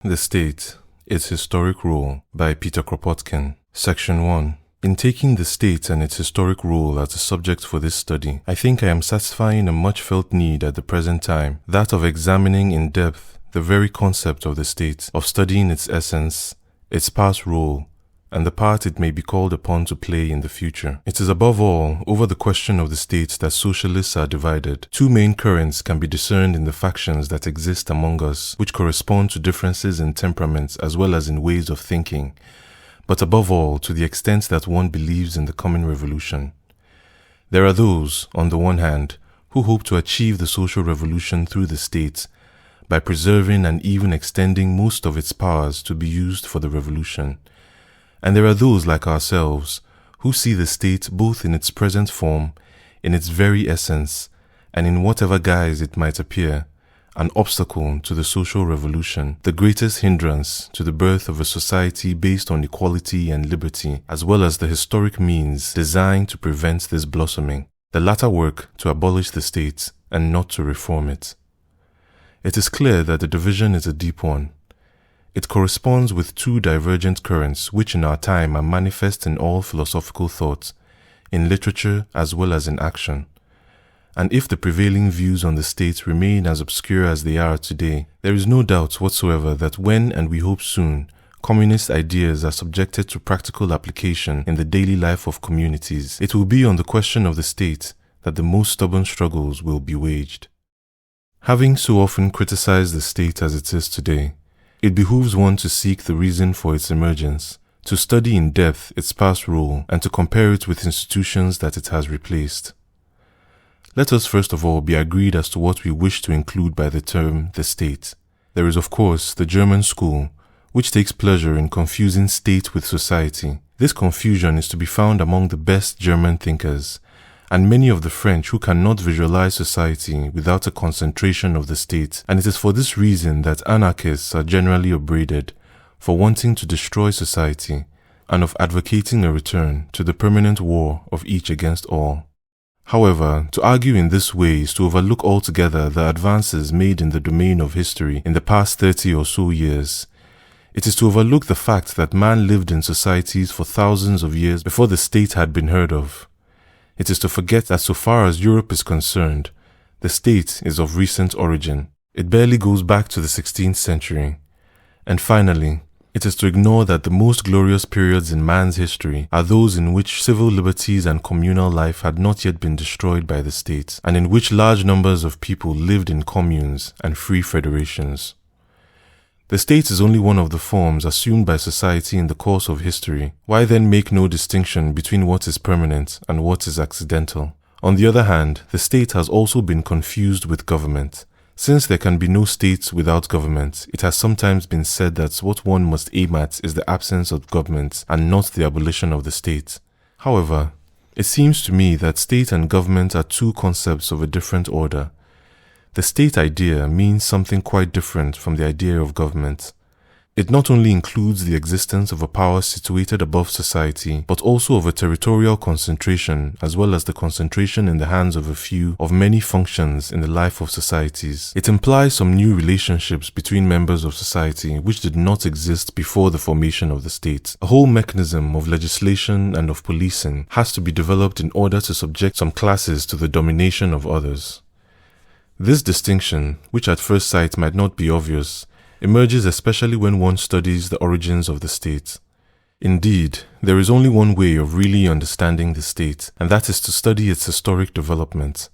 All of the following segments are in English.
The State, Its Historic Role by Peter Kropotkin. Section 1. In taking the state and its historic role as a subject for this study, I think I am satisfying a much-felt need at the present time, that of examining in depth the very concept of the state, of studying its essence, its past role, and the part it may be called upon to play in the future. It is above all over the question of the state that socialists are divided. Two main currents can be discerned in the factions that exist among us, which correspond to differences in temperaments as well as in ways of thinking, but above all to the extent that one believes in the coming revolution. There are those, on the one hand, who hope to achieve the social revolution through the state by preserving and even extending most of its powers to be used for the revolution. And there are those like ourselves who see the state both in its present form, in its very essence, and in whatever guise it might appear, an obstacle to the social revolution, the greatest hindrance to the birth of a society based on equality and liberty, as well as the historic means designed to prevent this blossoming. The latter work to abolish the state and not to reform it. It is clear that the division is a deep one. It corresponds with two divergent currents which in our time are manifest in all philosophical thought, in literature as well as in action. And if the prevailing views on the state remain as obscure as they are today, there is no doubt whatsoever that when, and we hope soon, communist ideas are subjected to practical application in the daily life of communities, it will be on the question of the state that the most stubborn struggles will be waged. Having so often criticized the state as it is today, it behooves one to seek the reason for its emergence, to study in depth its past role, and to compare it with institutions that it has replaced. Let us first of all be agreed as to what we wish to include by the term the state. There is of course the German school, which takes pleasure in confusing state with society. This confusion is to be found among the best German thinkers, and many of the French who cannot visualize society without a concentration of the state, and it is for this reason that anarchists are generally upbraided for wanting to destroy society and of advocating a return to the permanent war of each against all. However, to argue in this way is to overlook altogether the advances made in the domain of history in the past 30 or so years. It is to overlook the fact that man lived in societies for thousands of years before the state had been heard of. It is to forget that so far as Europe is concerned, the state is of recent origin. It barely goes back to the 16th century. And finally, it is to ignore that the most glorious periods in man's history are those in which civil liberties and communal life had not yet been destroyed by the state, and in which large numbers of people lived in communes and free federations. The state is only one of the forms assumed by society in the course of history. Why then make no distinction between what is permanent and what is accidental? On the other hand, the state has also been confused with government. Since there can be no state without government, it has sometimes been said that what one must aim at is the absence of government and not the abolition of the state. However, it seems to me that state and government are two concepts of a different order. The state idea means something quite different from the idea of government. It not only includes the existence of a power situated above society, but also of a territorial concentration as well as the concentration in the hands of a few of many functions in the life of societies. It implies some new relationships between members of society which did not exist before the formation of the state. A whole mechanism of legislation and of policing has to be developed in order to subject some classes to the domination of others. This distinction, which at first sight might not be obvious, emerges especially when one studies the origins of the state. Indeed, there is only one way of really understanding the state, and that is to study its historic development.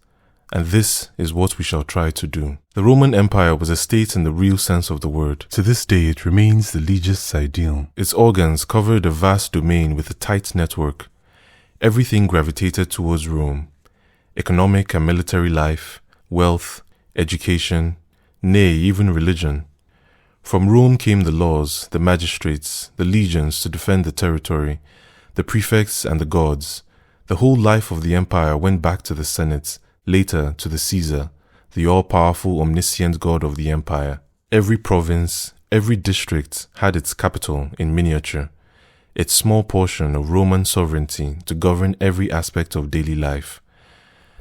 And this is what we shall try to do. The Roman Empire was a state in the real sense of the word. To this day it remains the legist's ideal. Its organs covered a vast domain with a tight network. Everything gravitated towards Rome. Economic and military life, wealth, education, nay, even religion. From Rome came the laws, the magistrates, the legions to defend the territory, the prefects and the gods. The whole life of the empire went back to the Senate, later to the Caesar, the all-powerful omniscient god of the empire. Every province, every district had its capital in miniature, its small portion of Roman sovereignty to govern every aspect of daily life.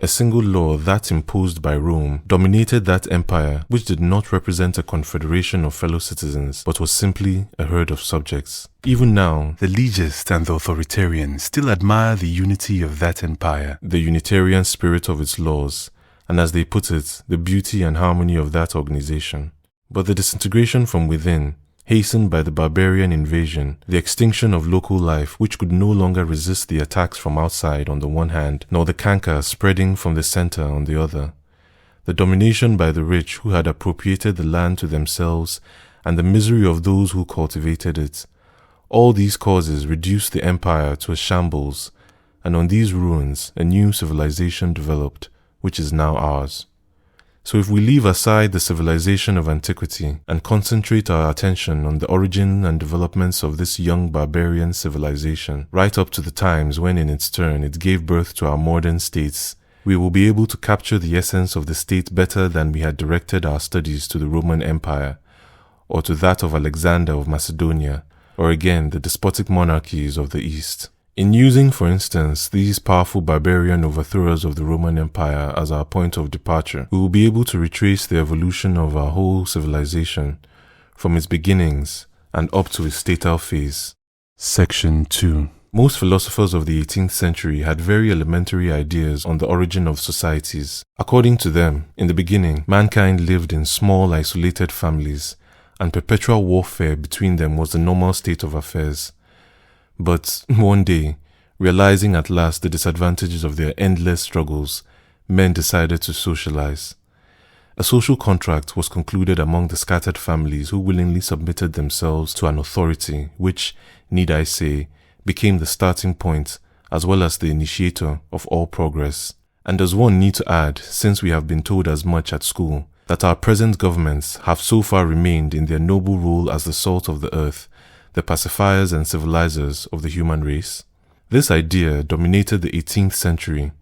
A single law, that imposed by Rome, dominated that empire, which did not represent a confederation of fellow citizens, but was simply a herd of subjects. Even now, the legist and the authoritarian still admire the unity of that empire, the Unitarian spirit of its laws, and as they put it, the beauty and harmony of that organization. But the disintegration from within, hastened by the barbarian invasion, the extinction of local life which could no longer resist the attacks from outside on the one hand, nor the canker spreading from the center on the other, the domination by the rich who had appropriated the land to themselves, and the misery of those who cultivated it, all these causes reduced the empire to a shambles, and on these ruins a new civilization developed, which is now ours. So if we leave aside the civilization of antiquity and concentrate our attention on the origin and developments of this young barbarian civilization, right up to the times when in its turn it gave birth to our modern states, we will be able to capture the essence of the state better than we had directed our studies to the Roman Empire, or to that of Alexander of Macedonia, or again the despotic monarchies of the East. In using, for instance, these powerful barbarian overthrowers of the Roman Empire as our point of departure, we will be able to retrace the evolution of our whole civilization from its beginnings and up to its statal phase. Section 2. Most philosophers of the 18th century had very elementary ideas on the origin of societies. According to them, in the beginning, mankind lived in small, isolated families, and perpetual warfare between them was the normal state of affairs. But one day, realizing at last the disadvantages of their endless struggles, men decided to socialize. A social contract was concluded among the scattered families who willingly submitted themselves to an authority which, need I say, became the starting point as well as the initiator of all progress. And does one need to add, since we have been told as much at school, that our present governments have so far remained in their noble role as the salt of the earth, the pacifiers and civilizers of the human race? This idea dominated the 18th century,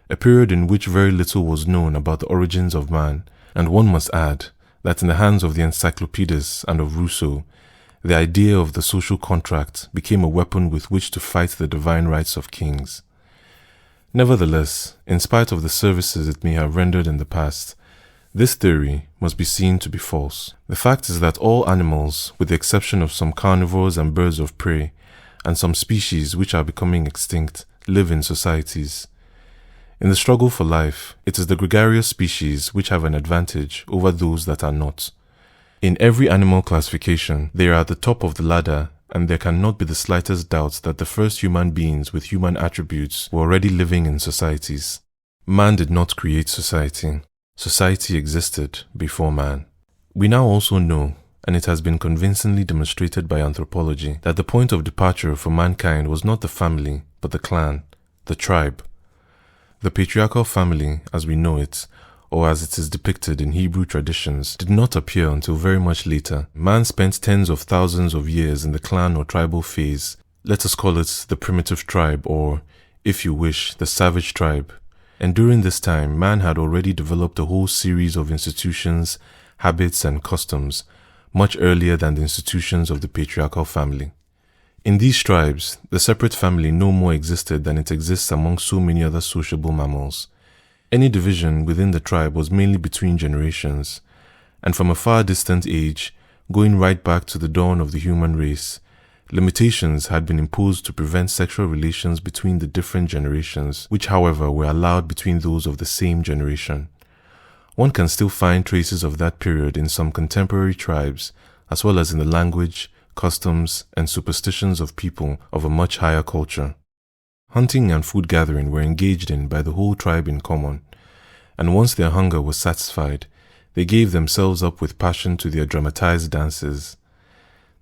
a period in which very little was known about the origins of man, and one must add that in the hands of the encyclopedists and of Rousseau, the idea of the social contract became a weapon with which to fight the divine rights of kings. Nevertheless, in spite of the services it may have rendered in the past, this theory must be seen to be false. The fact is that all animals, with the exception of some carnivores and birds of prey, and some species which are becoming extinct, live in societies. In the struggle for life, it is the gregarious species which have an advantage over those that are not. In every animal classification, they are at the top of the ladder, and there cannot be the slightest doubt that the first human beings with human attributes were already living in societies. Man did not create society. Society existed before man. We now also know, and it has been convincingly demonstrated by anthropology, that the point of departure for mankind was not the family, but the clan, the tribe. The patriarchal family, as we know it, or as it is depicted in Hebrew traditions, did not appear until very much later. Man spent tens of thousands of years in the clan or tribal phase. Let us call it the primitive tribe, or, if you wish, the savage tribe. And during this time, man had already developed a whole series of institutions, habits, and customs, much earlier than the institutions of the patriarchal family. In these tribes, the separate family no more existed than it exists among so many other sociable mammals. Any division within the tribe was mainly between generations, and from a far distant age, going right back to the dawn of the human race, limitations had been imposed to prevent sexual relations between the different generations, which however were allowed between those of the same generation. One can still find traces of that period in some contemporary tribes, as well as in the language, customs, and superstitions of people of a much higher culture. Hunting and food gathering were engaged in by the whole tribe in common, and once their hunger was satisfied, they gave themselves up with passion to their dramatized dances.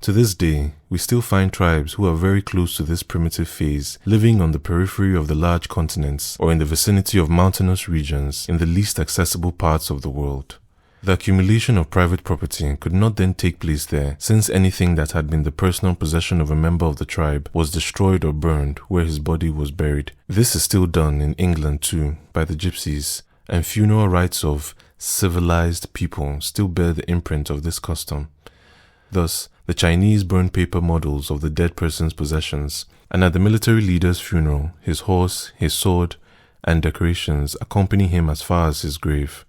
To this day, we still find tribes who are very close to this primitive phase, living on the periphery of the large continents or in the vicinity of mountainous regions in the least accessible parts of the world. The accumulation of private property could not then take place there, since anything that had been the personal possession of a member of the tribe was destroyed or burned where his body was buried. This is still done in England too, by the gypsies, and funeral rites of civilized people still bear the imprint of this custom. Thus, the Chinese burn paper models of the dead person's possessions, and at the military leader's funeral, his horse, his sword, and decorations accompany him as far as his grave.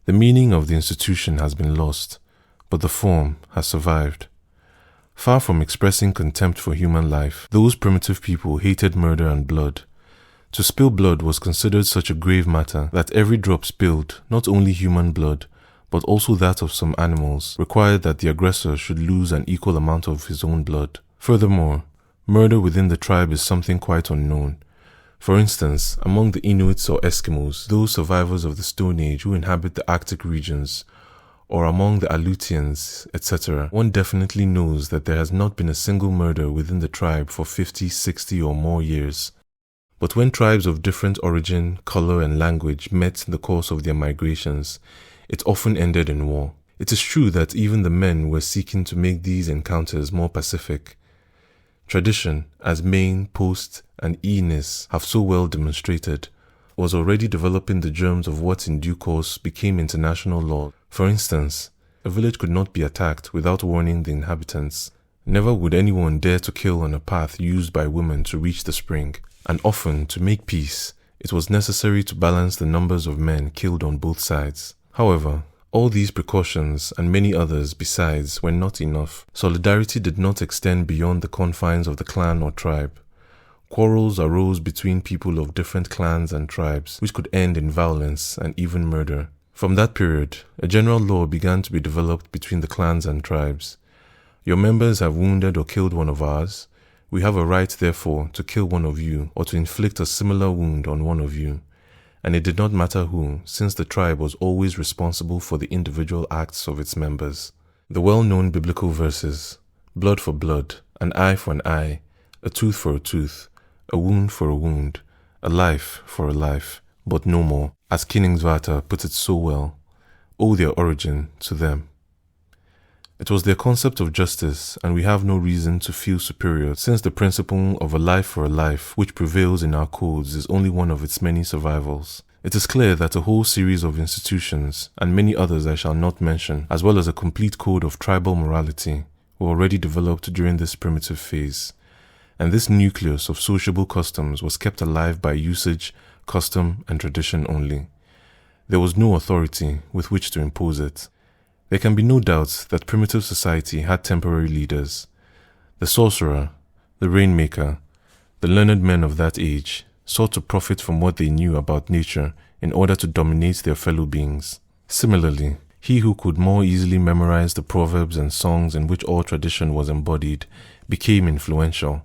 The meaning of the institution has been lost, but the form has survived. Far from expressing contempt for human life, those primitive people hated murder and blood. To spill blood was considered such a grave matter that every drop spilled, not only human blood, but also that of some animals, required that the aggressor should lose an equal amount of his own blood. Furthermore, murder within the tribe is something quite unknown. For instance, among the Inuits or Eskimos, those survivors of the Stone Age who inhabit the Arctic regions, or among the Aleutians, etc., one definitely knows that there has not been a single murder within the tribe for 50, 60 or more years. But when tribes of different origin, color, and language met in the course of their migrations, it often ended in war. It is true that even the men were seeking to make these encounters more pacific. Tradition, as Maine, Post, and Enis have so well demonstrated, was already developing the germs of what in due course became international law. For instance, a village could not be attacked without warning the inhabitants. Never would anyone dare to kill on a path used by women to reach the spring, and often, to make peace, it was necessary to balance the numbers of men killed on both sides. However, all these precautions and many others besides were not enough. Solidarity did not extend beyond the confines of the clan or tribe. Quarrels arose between people of different clans and tribes, which could end in violence and even murder. From that period, a general law began to be developed between the clans and tribes. Your members have wounded or killed one of ours. We have a right, therefore, to kill one of you or to inflict a similar wound on one of you. And it did not matter who, since the tribe was always responsible for the individual acts of its members. The well-known biblical verses, blood for blood, an eye for an eye, a tooth for a tooth, a wound for a wound, a life for a life, but no more, as Koningsvater put it so well, owe their origin to them. It was their concept of justice, and we have no reason to feel superior, since the principle of a life for a life, which prevails in our codes, is only one of its many survivals. It is clear that a whole series of institutions, and many others I shall not mention, as well as a complete code of tribal morality, were already developed during this primitive phase. And this nucleus of sociable customs was kept alive by usage, custom, and tradition only. There was no authority with which to impose it. There can be no doubt that primitive society had temporary leaders. The sorcerer, the rainmaker, the learned men of that age sought to profit from what they knew about nature in order to dominate their fellow beings. Similarly, he who could more easily memorize the proverbs and songs in which all tradition was embodied became influential.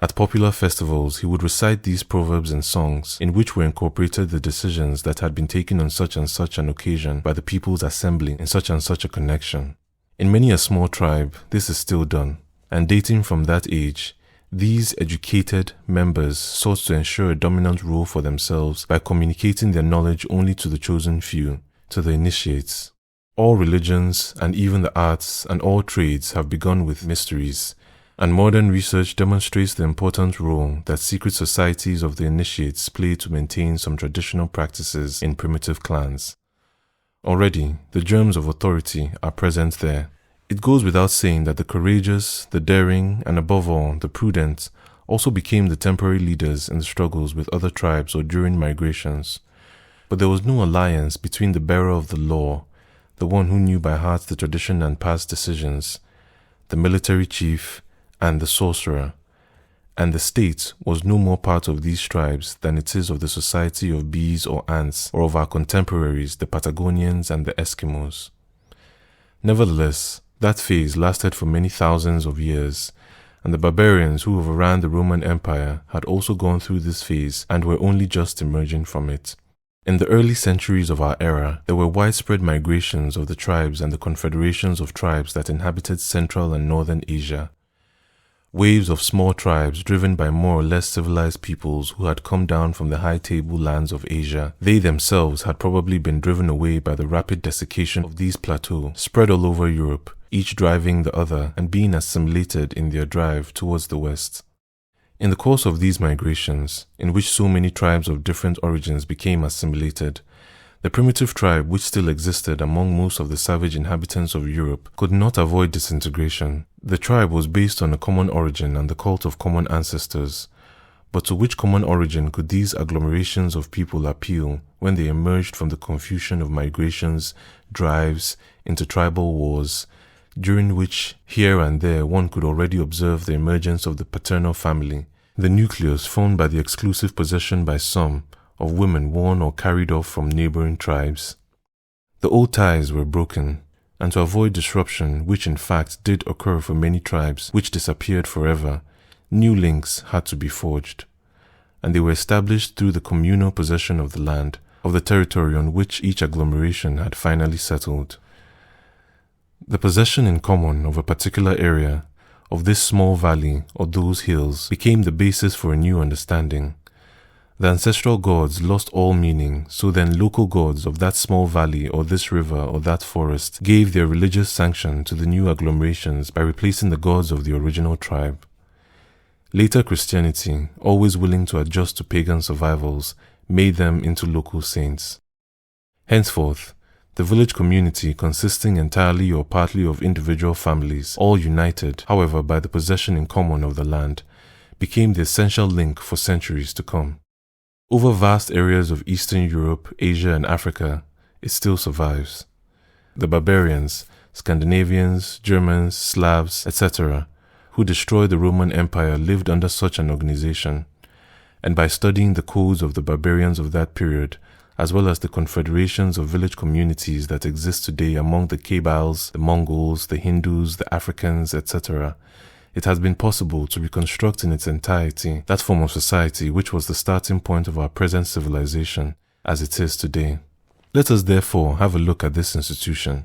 At popular festivals, he would recite these proverbs and songs, in which were incorporated the decisions that had been taken on such and such an occasion by the people's assembly in such and such a connection. In many a small tribe, this is still done, and dating from that age, these educated members sought to ensure a dominant role for themselves by communicating their knowledge only to the chosen few, to the initiates. All religions, and even the arts, and all trades have begun with mysteries, and modern research demonstrates the important role that secret societies of the initiates play to maintain some traditional practices in primitive clans. Already, the germs of authority are present there. It goes without saying that the courageous, the daring, and above all, the prudent also became the temporary leaders in the struggles with other tribes or during migrations. But there was no alliance between the bearer of the law, the one who knew by heart the tradition and past decisions, the military chief, and the sorcerer, and the state was no more part of these tribes than it is of the society of bees or ants, or of our contemporaries, the Patagonians and the Eskimos. Nevertheless, that phase lasted for many thousands of years, and the barbarians who overran the Roman Empire had also gone through this phase and were only just emerging from it. In the early centuries of our era, there were widespread migrations of the tribes and the confederations of tribes that inhabited Central and Northern Asia. Waves of small tribes driven by more or less civilized peoples who had come down from the high table lands of Asia. They themselves had probably been driven away by the rapid desiccation of these plateaux, spread all over Europe, each driving the other and being assimilated in their drive towards the west. In the course of these migrations, in which so many tribes of different origins became assimilated, the primitive tribe which still existed among most of the savage inhabitants of Europe could not avoid disintegration. The tribe was based on a common origin and the cult of common ancestors, But to which common origin could these agglomerations of people appeal when they emerged from the confusion of migrations, drives, intertribal wars, during which here and there one could already observe the emergence of the paternal family, the nucleus formed by the exclusive possession by some of women worn or carried off from neighboring tribes? The old ties were broken, and to avoid disruption, which in fact did occur for many tribes which disappeared forever, new links had to be forged, and they were established through the communal possession of the land, of the territory on which each agglomeration had finally settled. The possession in common of a particular area, of this small valley or those hills, became the basis for a new understanding. The ancestral gods lost all meaning, so then local gods of that small valley or this river or that forest gave their religious sanction to the new agglomerations by replacing the gods of the original tribe. Later Christianity, always willing to adjust to pagan survivals, made them into local saints. Henceforth, the village community, consisting entirely or partly of individual families, all united, however, by the possession in common of the land, became the essential link for centuries to come. Over vast areas of Eastern Europe, Asia, and Africa, it still survives. The barbarians, Scandinavians, Germans, Slavs, etc., who destroyed the Roman Empire lived under such an organization, and by studying the codes of the barbarians of that period, as well as the confederations of village communities that exist today among the Kabyles, the Mongols, the Hindus, the Africans, etc., it has been possible to reconstruct in its entirety that form of society which was the starting point of our present civilization as it is today. Let us therefore have a look at this institution.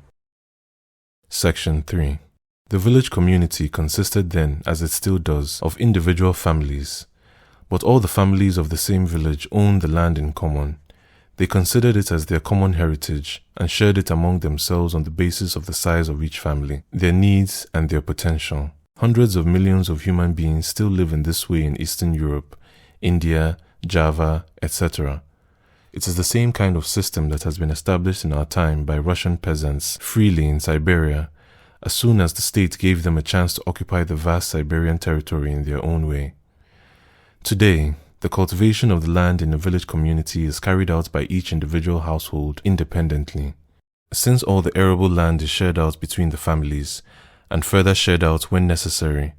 Section 3. The village community consisted then, as it still does, of individual families, but all the families of the same village owned the land in common. They considered it as their common heritage and shared it among themselves on the basis of the size of each family, their needs, and their potential. Hundreds of millions of human beings still live in this way in Eastern Europe, India, Java, etc. It is the same kind of system that has been established in our time by Russian peasants freely in Siberia, as soon as the state gave them a chance to occupy the vast Siberian territory in their own way. Today, the cultivation of the land in a village community is carried out by each individual household independently. Since all the arable land is shared out between the families, and further shared out when necessary,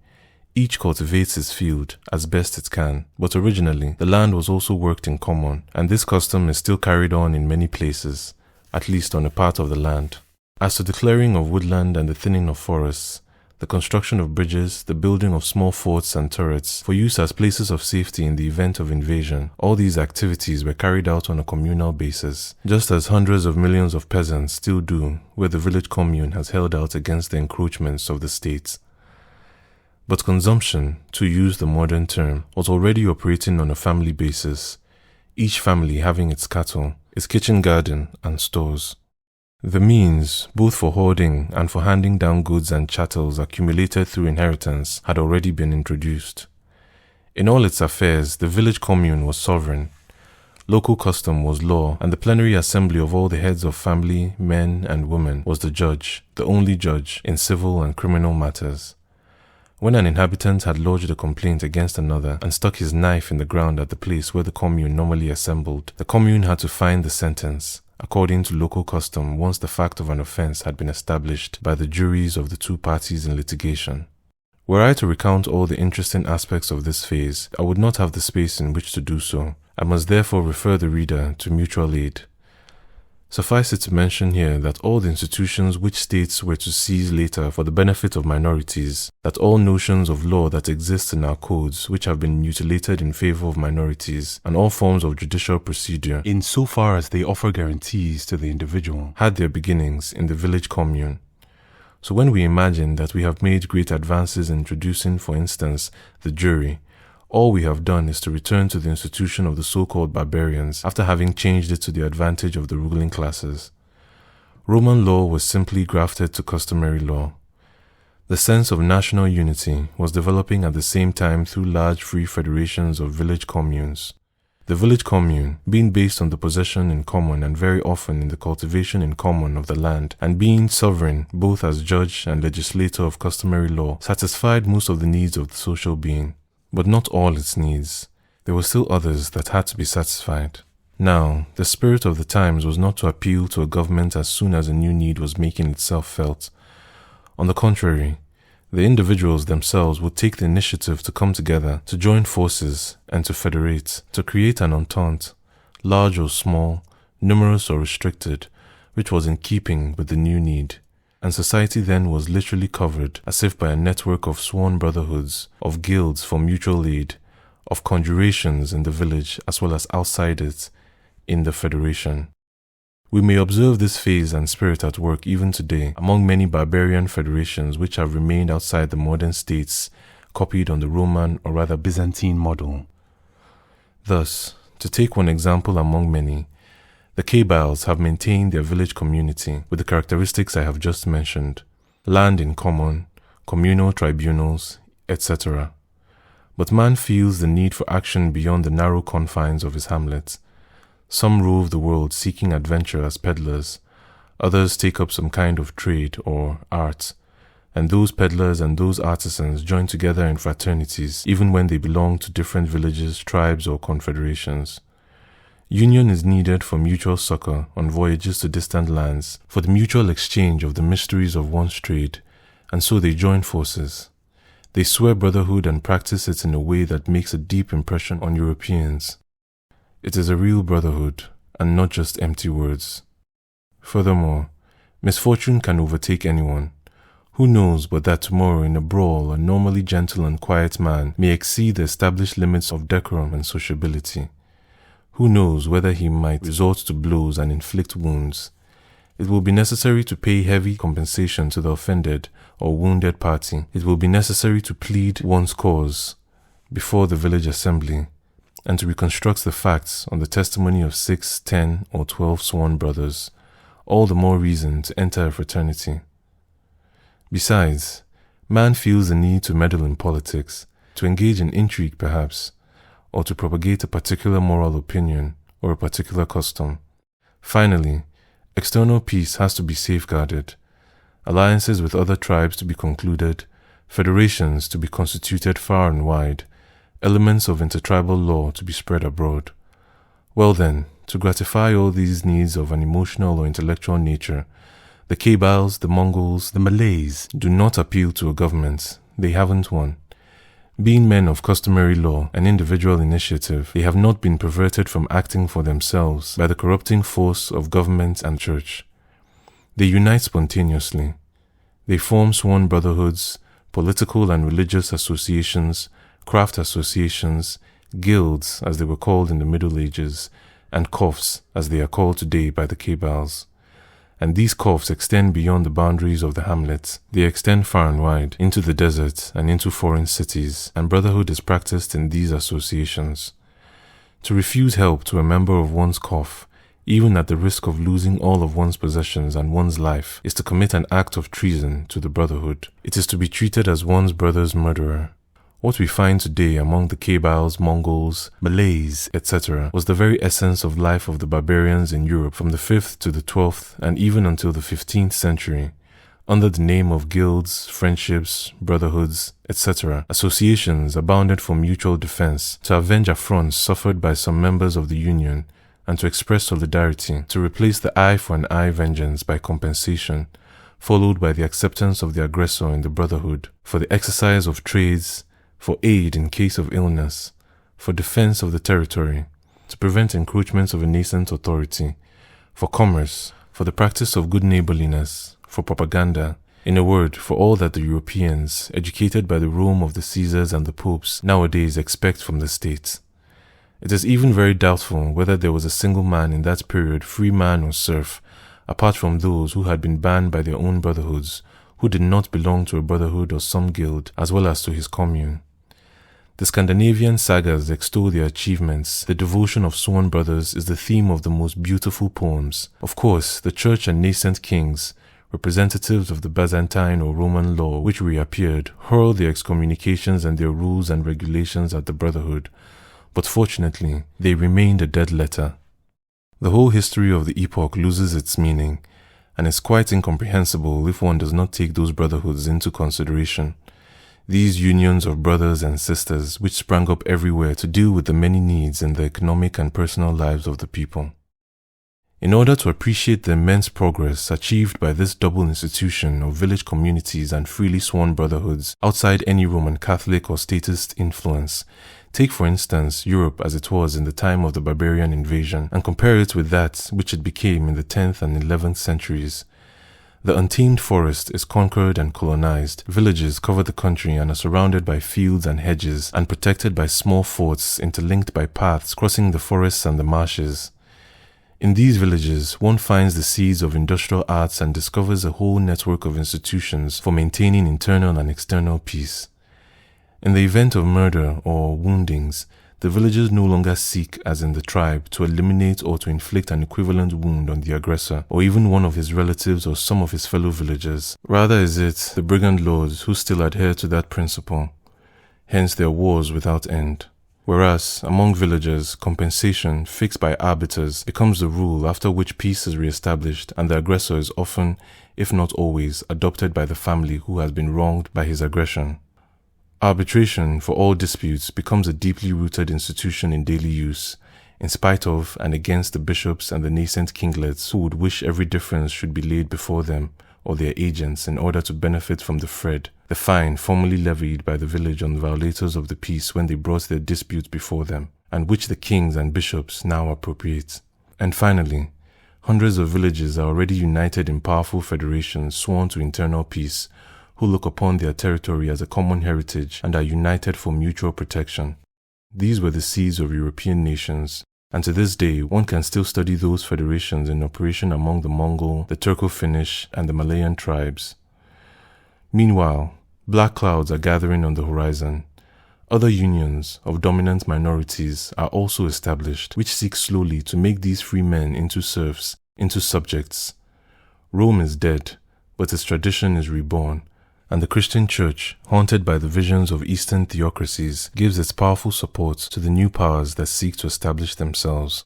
each cultivates his field as best it can, but originally the land was also worked in common, and this custom is still carried on in many places, at least on a part of the land. As to the clearing of woodland and the thinning of forests, the construction of bridges, the building of small forts and turrets for use as places of safety in the event of invasion, all these activities were carried out on a communal basis, just as hundreds of millions of peasants still do where the village commune has held out against the encroachments of the state. But consumption, to use the modern term, was already operating on a family basis, each family having its cattle, its kitchen garden, and stores. The means, both for hoarding and for handing down goods and chattels accumulated through inheritance, had already been introduced. In all its affairs, the village commune was sovereign. Local custom was law, and the plenary assembly of all the heads of family, men and women, was the judge, the only judge, in civil and criminal matters. When an inhabitant had lodged a complaint against another and stuck his knife in the ground at the place where the commune normally assembled, the commune had to find the sentence, according to local custom, once the fact of an offense had been established by the juries of the two parties in litigation. Were I to recount all the interesting aspects of this phase, I would not have the space in which to do so. I must therefore refer the reader to mutual aid. Suffice it to mention here that all the institutions which states were to seize later for the benefit of minorities, that all notions of law that exist in our codes which have been mutilated in favor of minorities, and all forms of judicial procedure, insofar as they offer guarantees to the individual, had their beginnings in the village commune. So when we imagine that we have made great advances in introducing, for instance, the jury, all we have done is to return to the institution of the so-called barbarians after having changed it to the advantage of the ruling classes. Roman law was simply grafted to customary law. The sense of national unity was developing at the same time through large free federations of village communes. The village commune, being based on the possession in common and very often in the cultivation in common of the land, and being sovereign both as judge and legislator of customary law, satisfied most of the needs of the social being. But not all its needs. there were still others that had to be satisfied. Now, the spirit of the times was not to appeal to a government as soon as a new need was making itself felt. On the contrary, the individuals themselves would take the initiative to come together, to join forces, and to federate, to create an entente, large or small, numerous or restricted, which was in keeping with the new need. And society then was literally covered as if by a network of sworn brotherhoods, of guilds for mutual aid, of conjurations in the village as well as outside it, in the federation. We may observe this phase and spirit at work even today among many barbarian federations which have remained outside the modern states copied on the Roman or rather Byzantine model. Thus, to take one example among many, the Kabyles have maintained their village community with the characteristics I have just mentioned, land in common, communal tribunals, etc. But man feels the need for action beyond the narrow confines of his hamlet. Some rove the world seeking adventure as peddlers, others take up some kind of trade or art, and those peddlers and those artisans join together in fraternities even when they belong to different villages, tribes, or confederations. Union is needed for mutual succor on voyages to distant lands, for the mutual exchange of the mysteries of one's trade, and so they join forces. They swear brotherhood and practice it in a way that makes a deep impression on Europeans. It is a real brotherhood, and not just empty words. Furthermore, misfortune can overtake anyone. Who knows but that tomorrow in a brawl a normally gentle and quiet man may exceed the established limits of decorum and sociability. Who knows whether he might resort to blows and inflict wounds. It will be necessary to pay heavy compensation to the offended or wounded party. It will be necessary to plead one's cause before the village assembly, and to reconstruct the facts on the testimony of 6, 10, or 12 sworn brothers, all the more reason to enter a fraternity. Besides, man feels the need to meddle in politics, to engage in intrigue perhaps, or to propagate a particular moral opinion or a particular custom. Finally, external peace has to be safeguarded, alliances with other tribes to be concluded, federations to be constituted far and wide, elements of intertribal law to be spread abroad. Well then, to gratify all these needs of an emotional or intellectual nature, the Kabyles, the Mongols, the Malays do not appeal to a government. They haven't one. Being men of customary law and individual initiative, they have not been perverted from acting for themselves by the corrupting force of government and church. They unite spontaneously. They form sworn brotherhoods, political and religious associations, craft associations, guilds as they were called in the Middle Ages, and kofs as they are called today by the Kabyles. And these kofs extend beyond the boundaries of the hamlet. They extend far and wide, into the desert and into foreign cities, and brotherhood is practiced in these associations. To refuse help to a member of one's kof, even at the risk of losing all of one's possessions and one's life, is to commit an act of treason to the brotherhood. It is to be treated as one's brother's murderer. What we find today among the Kabyles, Mongols, Malays, etc. was the very essence of life of the barbarians in Europe from the 5th to the 12th and even until the 15th century, under the name of guilds, friendships, brotherhoods, etc. Associations abounded for mutual defense, to avenge affronts suffered by some members of the Union, and to express solidarity, to replace the eye for an eye vengeance by compensation, followed by the acceptance of the aggressor in the brotherhood, for the exercise of trades, for aid in case of illness, for defense of the territory, to prevent encroachments of a nascent authority, for commerce, for the practice of good neighborliness, for propaganda, in a word, for all that the Europeans, educated by the Rome of the Caesars and the Popes, nowadays expect from the state. It is even very doubtful whether there was a single man in that period, free man or serf, apart from those who had been banned by their own brotherhoods, who did not belong to a brotherhood or some guild, as well as to his commune. The Scandinavian sagas extol their achievements. The devotion of sworn brothers is the theme of the most beautiful poems. Of course, the church and nascent kings, representatives of the Byzantine or Roman law which reappeared, hurled their excommunications and their rules and regulations at the brotherhood, but fortunately, they remained a dead letter. The whole history of the epoch loses its meaning, and is quite incomprehensible if one does not take those brotherhoods into consideration. These unions of brothers and sisters which sprang up everywhere to deal with the many needs in the economic and personal lives of the people. In order to appreciate the immense progress achieved by this double institution of village communities and freely sworn brotherhoods outside any Roman Catholic or statist influence, take for instance Europe as it was in the time of the barbarian invasion and compare it with that which it became in the 10th and 11th centuries. The untamed forest is conquered and colonized, villages cover the country and are surrounded by fields and hedges and protected by small forts interlinked by paths crossing the forests and the marshes. In these villages, one finds the seeds of industrial arts and discovers a whole network of institutions for maintaining internal and external peace. In the event of murder or woundings, the villagers no longer seek, as in the tribe, to eliminate or to inflict an equivalent wound on the aggressor or even one of his relatives or some of his fellow villagers. Rather is it the brigand lords who still adhere to that principle. Hence their wars without end. Whereas, among villagers, compensation, fixed by arbiters, becomes the rule after which peace is re-established and the aggressor is often, if not always, adopted by the family who has been wronged by his aggression. Arbitration for all disputes becomes a deeply rooted institution in daily use, in spite of and against the bishops and the nascent kinglets who would wish every difference should be laid before them or their agents in order to benefit from the fred, the fine formerly levied by the village on the violators of the peace when they brought their disputes before them, and which the kings and bishops now appropriate. And finally, hundreds of villages are already united in powerful federations sworn to internal peace, who look upon their territory as a common heritage and are united for mutual protection. These were the seeds of European nations, and to this day one can still study those federations in operation among the Mongol, the Turco-Finnish, and the Malayan tribes. Meanwhile, black clouds are gathering on the horizon. Other unions of dominant minorities are also established, which seek slowly to make these free men into serfs, into subjects. Rome is dead, but its tradition is reborn, and the Christian Church, haunted by the visions of Eastern theocracies, gives its powerful support to the new powers that seek to establish themselves.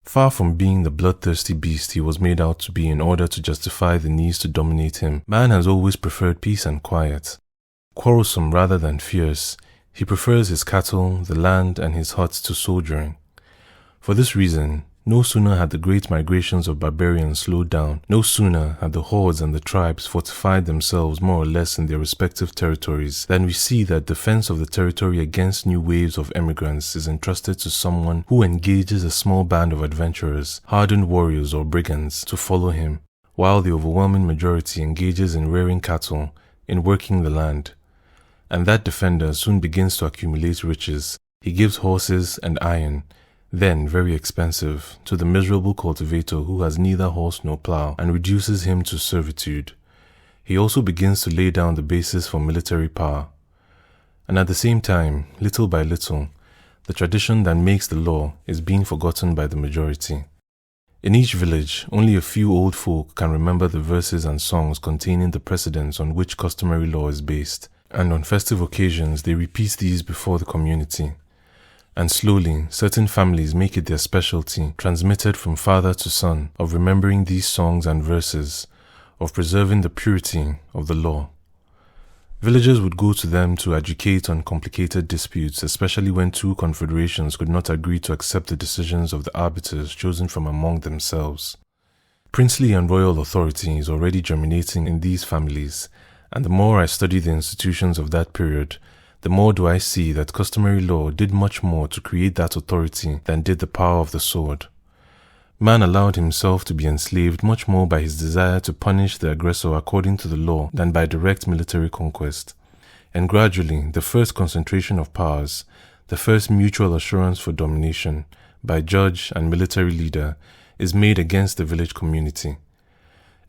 Far from being the bloodthirsty beast he was made out to be in order to justify the needs to dominate him, man has always preferred peace and quiet. Quarrelsome rather than fierce, he prefers his cattle, the land, and his huts to soldiering. For this reason, no sooner had the great migrations of barbarians slowed down, no sooner had the hordes and the tribes fortified themselves more or less in their respective territories, than we see that defense of the territory against new waves of emigrants is entrusted to someone who engages a small band of adventurers, hardened warriors or brigands, to follow him, while the overwhelming majority engages in rearing cattle, in working the land. And that defender soon begins to accumulate riches. He gives horses and iron, then very expensive, to the miserable cultivator who has neither horse nor plough, and reduces him to servitude. He also begins to lay down the basis for military power. And at the same time, little by little, the tradition that makes the law is being forgotten by the majority. In each village, only a few old folk can remember the verses and songs containing the precedents on which customary law is based, and on festive occasions they repeat these before the community. And slowly, certain families make it their specialty, transmitted from father to son, of remembering these songs and verses, of preserving the purity of the law. Villagers would go to them to adjudicate on complicated disputes, especially when two confederations could not agree to accept the decisions of the arbiters chosen from among themselves. Princely and royal authority is already germinating in these families, and the more I study the institutions of that period, the more do I see that customary law did much more to create that authority than did the power of the sword. Man allowed himself to be enslaved much more by his desire to punish the aggressor according to the law than by direct military conquest. And gradually, the first concentration of powers, the first mutual assurance for domination, by judge and military leader, is made against the village community.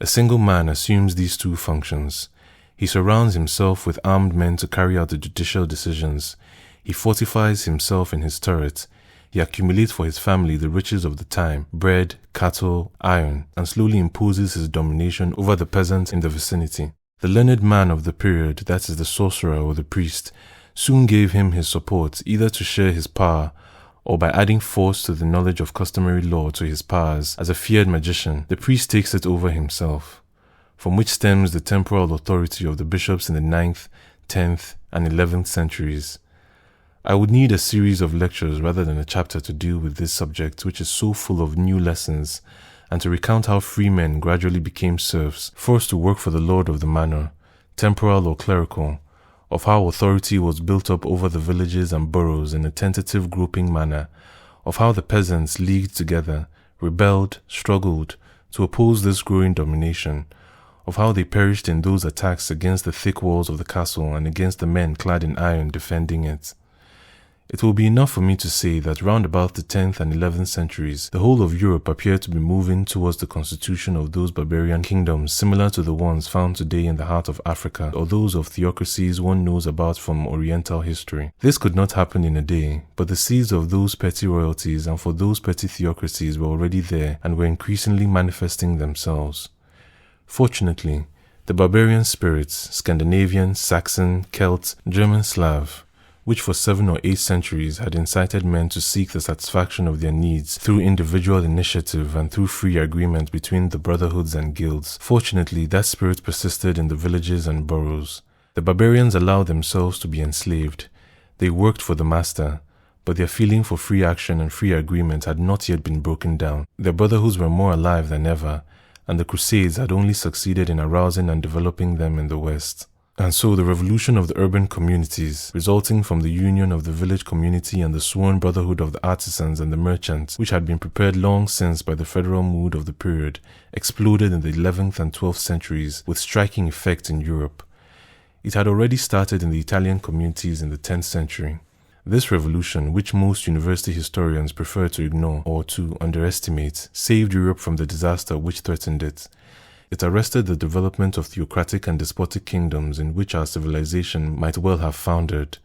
A single man assumes these two functions. He surrounds himself with armed men to carry out the judicial decisions. He fortifies himself in his turret. He accumulates for his family the riches of the time, bread, cattle, iron, and slowly imposes his domination over the peasants in the vicinity. The learned man of the period, that is the sorcerer or the priest, soon gave him his support either to share his power or by adding force to the knowledge of customary law to his powers. As a feared magician, the priest takes it over himself, from which stems the temporal authority of the bishops in the 9th, 10th, and 11th centuries. I would need a series of lectures rather than a chapter to deal with this subject, which is so full of new lessons, and to recount how free men gradually became serfs, forced to work for the lord of the manor, temporal or clerical, of how authority was built up over the villages and boroughs in a tentative groping manner, of how the peasants leagued together, rebelled, struggled, to oppose this growing domination, of how they perished in those attacks against the thick walls of the castle and against the men clad in iron defending it. It will be enough for me to say that round about the 10th and 11th centuries, the whole of Europe appeared to be moving towards the constitution of those barbarian kingdoms similar to the ones found today in the heart of Africa, or those of theocracies one knows about from Oriental history. This could not happen in a day, but the seeds of those petty royalties and for those petty theocracies were already there and were increasingly manifesting themselves. Fortunately, the barbarian spirits, Scandinavian, Saxon, Celt, German, Slav, which for 7 or 8 centuries had incited men to seek the satisfaction of their needs through individual initiative and through free agreement between the brotherhoods and guilds. Fortunately, that spirit persisted in the villages and boroughs. The barbarians allowed themselves to be enslaved. They worked for the master, but their feeling for free action and free agreement had not yet been broken down. Their brotherhoods were more alive than ever, and the Crusades had only succeeded in arousing and developing them in the West. And so the revolution of the urban communities, resulting from the union of the village community and the sworn brotherhood of the artisans and the merchants, which had been prepared long since by the federal mood of the period, exploded in the 11th and 12th centuries with striking effect in Europe. It had already started in the Italian communities in the 10th century. This revolution, which most university historians prefer to ignore or to underestimate, saved Europe from the disaster which threatened it. It arrested the development of theocratic and despotic kingdoms in which our civilization might well have foundered,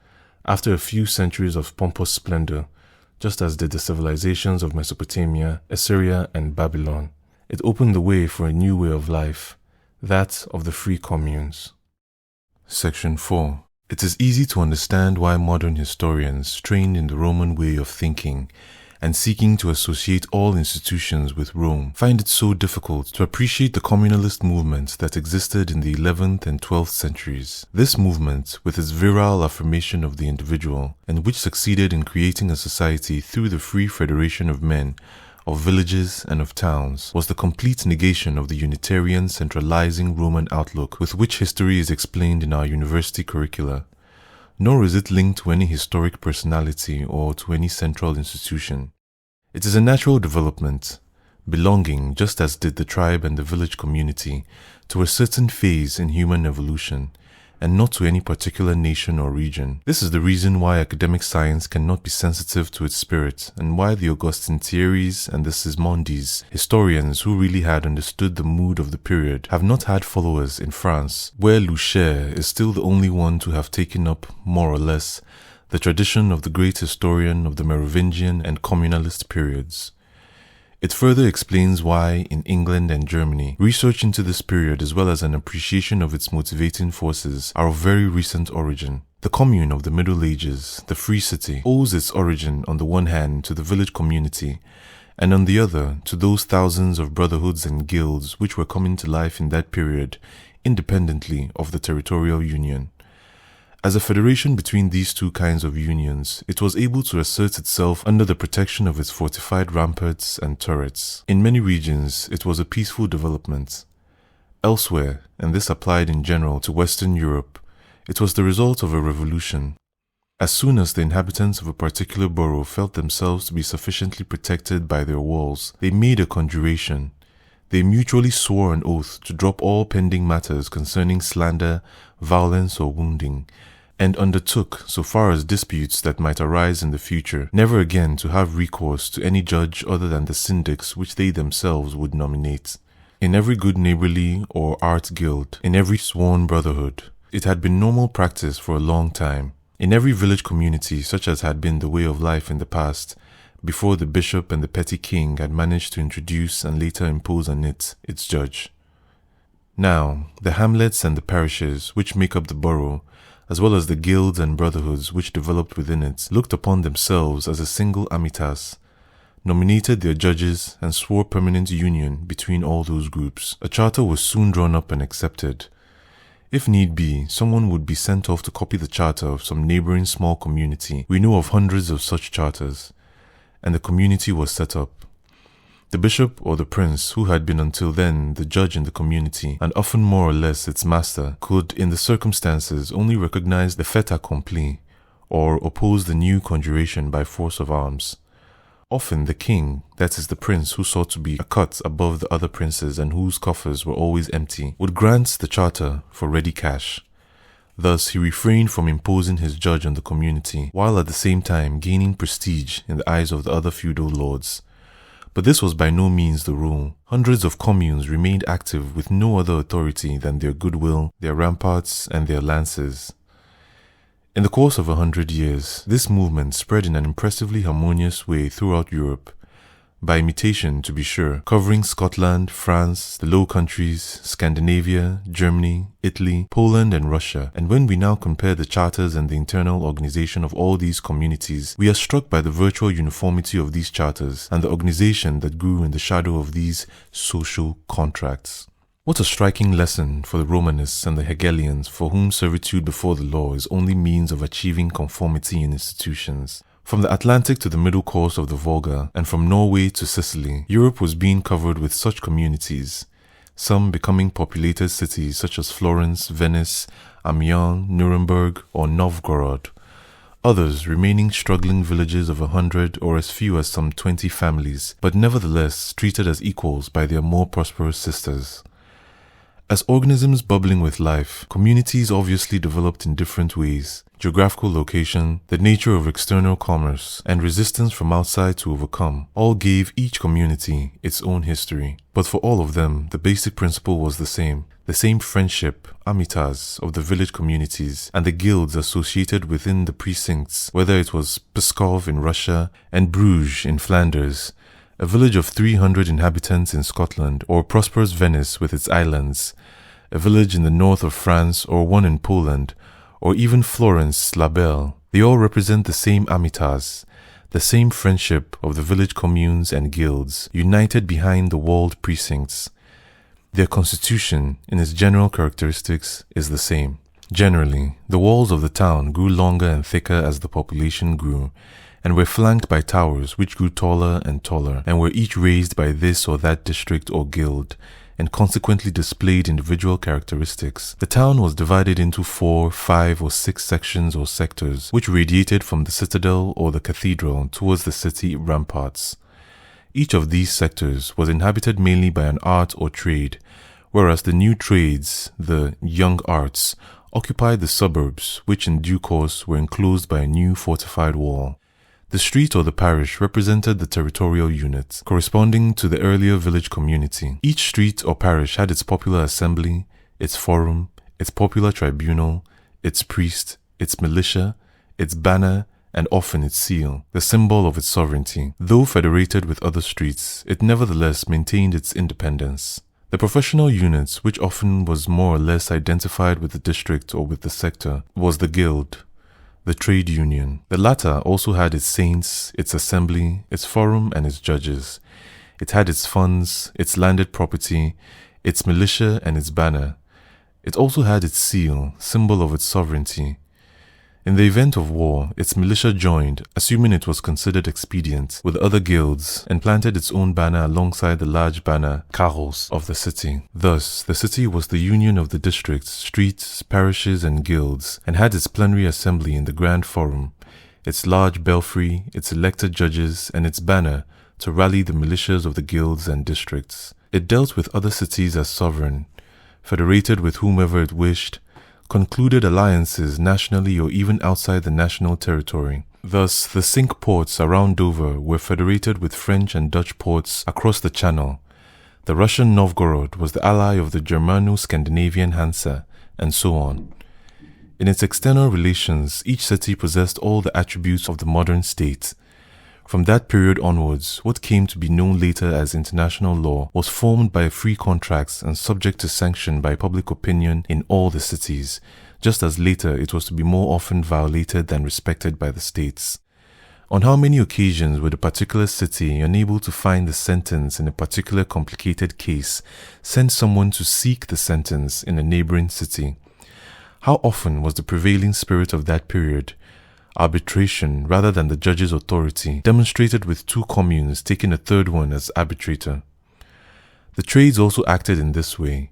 after a few centuries of pompous splendor, just as did the civilizations of Mesopotamia, Assyria, and Babylon. It opened the way for a new way of life, that of the free communes. Section 4. It is easy to understand why modern historians, trained in the Roman way of thinking, and seeking to associate all institutions with Rome, find it so difficult to appreciate the communalist movement that existed in the 11th and 12th centuries. This movement, with its virile affirmation of the individual, and which succeeded in creating a society through the free federation of men, of villages and of towns, was the complete negation of the Unitarian centralizing Roman outlook with which history is explained in our university curricula. Nor is it linked to any historic personality or to any central institution. It is a natural development, belonging, just as did the tribe and the village community, to a certain phase in human evolution, and not to any particular nation or region. This is the reason why academic science cannot be sensitive to its spirit, and why the Augustin Thierrys and the Sismondis, historians who really had understood the mood of the period, have not had followers in France, where Loucher is still the only one to have taken up, more or less, the tradition of the great historian of the Merovingian and communalist periods. It further explains why, in England and Germany, research into this period as well as an appreciation of its motivating forces are of very recent origin. The commune of the Middle Ages, the free city, owes its origin on the one hand to the village community, and on the other to those thousands of brotherhoods and guilds which were coming to life in that period, independently of the territorial union. As a federation between these two kinds of unions, it was able to assert itself under the protection of its fortified ramparts and turrets. In many regions, it was a peaceful development. Elsewhere, and this applied in general to Western Europe, it was the result of a revolution. As soon as the inhabitants of a particular borough felt themselves to be sufficiently protected by their walls, they made a conjuration. They mutually swore an oath to drop all pending matters concerning slander, violence, or wounding, and undertook, so far as disputes that might arise in the future, never again to have recourse to any judge other than the syndics which they themselves would nominate. In every good neighborly or art guild, in every sworn brotherhood, it had been normal practice for a long time. In every village community, such as had been the way of life in the past, before the bishop and the petty king had managed to introduce and later impose on it its judge. Now, the hamlets and the parishes which make up the borough, as well as the guilds and brotherhoods which developed within it, looked upon themselves as a single amitas, nominated their judges, and swore permanent union between all those groups. A charter was soon drawn up and accepted. If need be, someone would be sent off to copy the charter of some neighboring small community. We know of hundreds of such charters, and the community was set up. The bishop or the prince, who had been until then the judge in the community, and often more or less its master, could, in the circumstances, only recognize the fait accompli, or oppose the new conjuration by force of arms. Often the king, that is the prince who sought to be a cut above the other princes and whose coffers were always empty, would grant the charter for ready cash. Thus he refrained from imposing his judge on the community, while at the same time gaining prestige in the eyes of the other feudal lords. But this was by no means the rule. Hundreds of communes remained active with no other authority than their goodwill, their ramparts, and their lances. In the course of 100 years, this movement spread in an impressively harmonious way throughout Europe, by imitation to be sure, covering Scotland, France, the Low Countries, Scandinavia, Germany, Italy, Poland, and Russia. And when we now compare the charters and the internal organization of all these communities, we are struck by the virtual uniformity of these charters and the organization that grew in the shadow of these social contracts. What a striking lesson for the Romanists and the Hegelians, for whom servitude before the law is only means of achieving conformity in institutions. From the Atlantic to the middle course of the Volga, and from Norway to Sicily, Europe was being covered with such communities, some becoming populated cities such as Florence, Venice, Amiens, Nuremberg, or Novgorod, others remaining struggling villages of 100 or as few as some 20 families, but nevertheless treated as equals by their more prosperous sisters. As organisms bubbling with life, communities obviously developed in different ways. Geographical location, the nature of external commerce, and resistance from outside to overcome all gave each community its own history. But for all of them, the basic principle was the same friendship, amitas, of the village communities and the guilds associated within the precincts, whether it was Pskov in Russia and Bruges in Flanders, a village of 300 inhabitants in Scotland, or prosperous Venice with its islands, a village in the north of France, or one in Poland, or even Florence, La Belle. They all represent the same amitas, the same friendship of the village communes and guilds, united behind the walled precincts. Their constitution, in its general characteristics, is the same. Generally, the walls of the town grew longer and thicker as the population grew, and were flanked by towers which grew taller and taller, and were each raised by this or that district or guild, and consequently displayed individual characteristics. The town was divided into 4, 5, or 6 sections or sectors, which radiated from the citadel or the cathedral towards the city ramparts. Each of these sectors was inhabited mainly by an art or trade, whereas the new trades, the young arts, occupied the suburbs, which in due course were enclosed by a new fortified wall. The street or the parish represented the territorial unit, corresponding to the earlier village community. Each street or parish had its popular assembly, its forum, its popular tribunal, its priest, its militia, its banner, and often its seal, the symbol of its sovereignty. Though federated with other streets, it nevertheless maintained its independence. The professional unit, which often was more or less identified with the district or with the sector, was the guild, the trade union. The latter also had its saints, its assembly, its forum, and its judges. It had its funds, its landed property, its militia, and its banner. It also had its seal, symbol of its sovereignty. In the event of war, its militia joined, assuming it was considered expedient, with other guilds, and planted its own banner alongside the large banner, carros, of the city. Thus, the city was the union of the districts, streets, parishes, and guilds, and had its plenary assembly in the grand forum, its large belfry, its elected judges, and its banner to rally the militias of the guilds and districts. It dealt with other cities as sovereign, federated with whomever it wished, concluded alliances nationally or even outside the national territory. Thus, the Cinque Ports around Dover were federated with French and Dutch ports across the Channel. The Russian Novgorod was the ally of the Germano-Scandinavian Hansa, and so on. In its external relations, each city possessed all the attributes of the modern state. From that period onwards, what came to be known later as international law was formed by free contracts and subject to sanction by public opinion in all the cities, just as later it was to be more often violated than respected by the states. On how many occasions would a particular city, unable to find the sentence in a particular complicated case, send someone to seek the sentence in a neighboring city? How often was the prevailing spirit of that period, arbitration rather than the judge's authority, demonstrated with two communes taking a third one as arbitrator? The trades also acted in this way.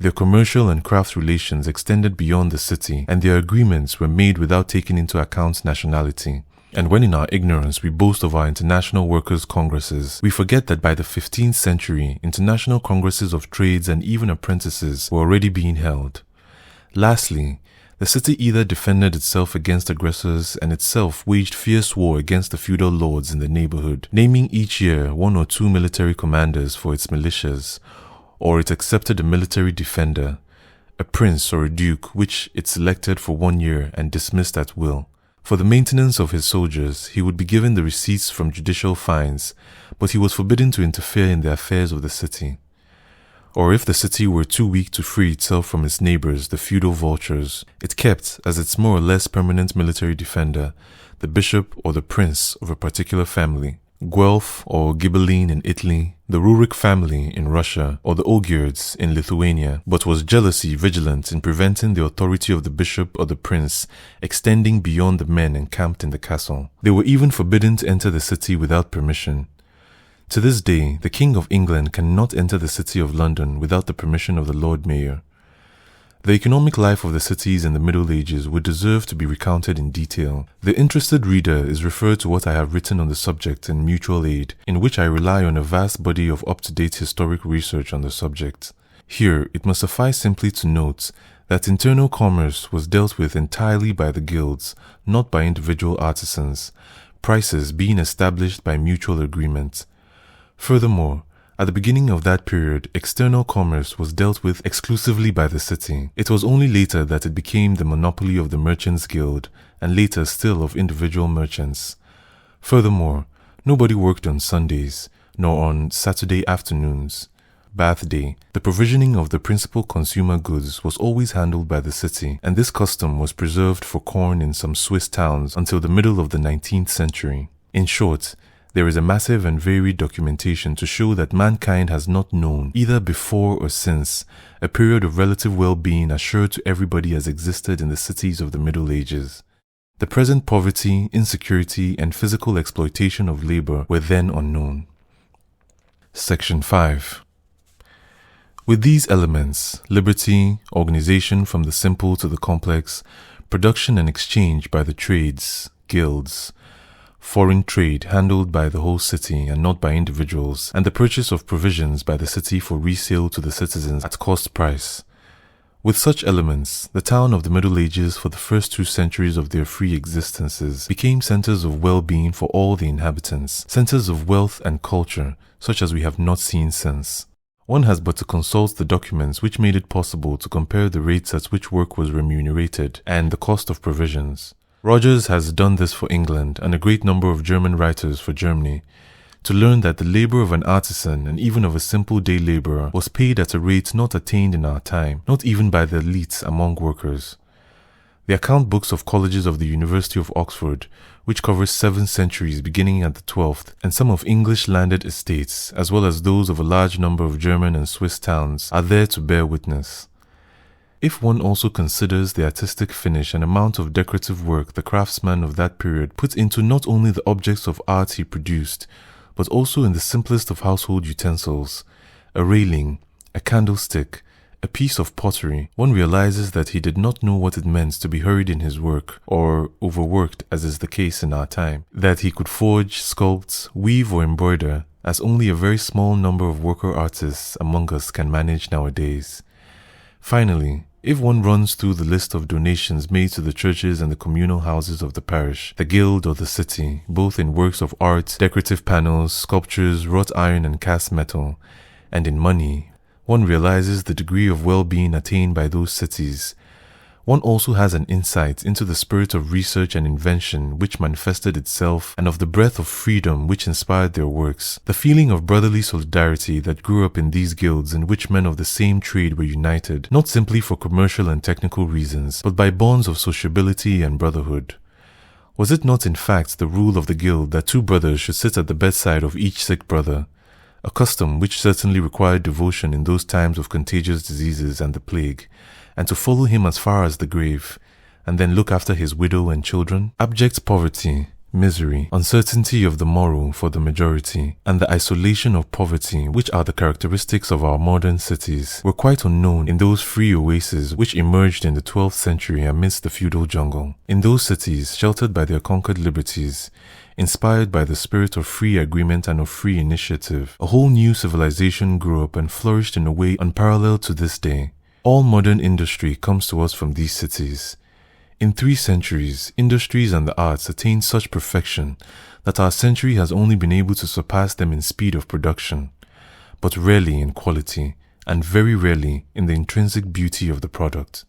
Their commercial and craft relations extended beyond the city, and their agreements were made without taking into account nationality. And when in our ignorance we boast of our international workers' congresses, we forget that by the 15th century, international congresses of trades and even apprentices were already being held. Lastly, the city either defended itself against aggressors and itself waged fierce war against the feudal lords in the neighborhood, naming each year one or two military commanders for its militias, or it accepted a military defender, a prince or a duke which it selected for 1 year and dismissed at will. For the maintenance of his soldiers, he would be given the receipts from judicial fines, but he was forbidden to interfere in the affairs of the city. Or if the city were too weak to free itself from its neighbors, the feudal vultures, it kept, as its more or less permanent military defender, the bishop or the prince of a particular family. Guelph or Ghibelline in Italy, the Rurik family in Russia, or the Ogierds in Lithuania, but was jealously vigilant in preventing the authority of the bishop or the prince extending beyond the men encamped in the castle. They were even forbidden to enter the city without permission. To this day, the King of England cannot enter the city of London without the permission of the Lord Mayor. The economic life of the cities in the Middle Ages would deserve to be recounted in detail. The interested reader is referred to what I have written on the subject in Mutual Aid, in which I rely on a vast body of up-to-date historic research on the subject. Here, it must suffice simply to note that internal commerce was dealt with entirely by the guilds, not by individual artisans, prices being established by mutual agreement. Furthermore, at the beginning of that period, external commerce was dealt with exclusively by the city. It was only later that it became the monopoly of the Merchants' Guild, and later still of individual merchants. Furthermore, nobody worked on Sundays, nor on Saturday afternoons. Bath Day, the provisioning of the principal consumer goods, was always handled by the city, and this custom was preserved for corn in some Swiss towns until the middle of the 19th century. In short, there is a massive and varied documentation to show that mankind has not known, either before or since, a period of relative well-being assured to everybody as existed in the cities of the Middle Ages. The present poverty, insecurity, and physical exploitation of labor were then unknown. Section 5. With these elements, liberty, organization from the simple to the complex, production and exchange by the trades, guilds, foreign trade handled by the whole city and not by individuals, and the purchase of provisions by the city for resale to the citizens at cost price. With such elements, the town of the Middle Ages for the first 2 centuries of their free existences became centers of well-being for all the inhabitants, centers of wealth and culture, such as we have not seen since. One has but to consult the documents which made it possible to compare the rates at which work was remunerated and the cost of provisions. Rogers has done this for England and a great number of German writers for Germany, to learn that the labor of an artisan and even of a simple day laborer was paid at a rate not attained in our time, not even by the elites among workers. The account books of colleges of the University of Oxford, which covers 7 centuries beginning at the 12th, and some of English landed estates, as well as those of a large number of German and Swiss towns, are there to bear witness. If one also considers the artistic finish and amount of decorative work the craftsman of that period put into not only the objects of art he produced, but also in the simplest of household utensils, a railing, a candlestick, a piece of pottery, one realizes that he did not know what it meant to be hurried in his work, or overworked as is the case in our time, that he could forge, sculpt, weave or embroider, as only a very small number of worker artists among us can manage nowadays. Finally, if one runs through the list of donations made to the churches and the communal houses of the parish, the guild or the city, both in works of art, decorative panels, sculptures, wrought iron and cast metal, and in money, one realizes the degree of well-being attained by those cities. One also has an insight into the spirit of research and invention which manifested itself, and of the breath of freedom which inspired their works, the feeling of brotherly solidarity that grew up in these guilds in which men of the same trade were united, not simply for commercial and technical reasons, but by bonds of sociability and brotherhood. Was it not in fact the rule of the guild that 2 brothers should sit at the bedside of each sick brother, a custom which certainly required devotion in those times of contagious diseases and the plague, and to follow him as far as the grave, and then look after his widow and children? Abject poverty, misery, uncertainty of the morrow for the majority, and the isolation of poverty, which are the characteristics of our modern cities, were quite unknown in those free oases which emerged in the 12th century amidst the feudal jungle. In those cities, sheltered by their conquered liberties, inspired by the spirit of free agreement and of free initiative, a whole new civilization grew up and flourished in a way unparalleled to this day. All modern industry comes to us from these cities. In 3 centuries, industries and the arts attained such perfection that our century has only been able to surpass them in speed of production, but rarely in quality, and very rarely in the intrinsic beauty of the product.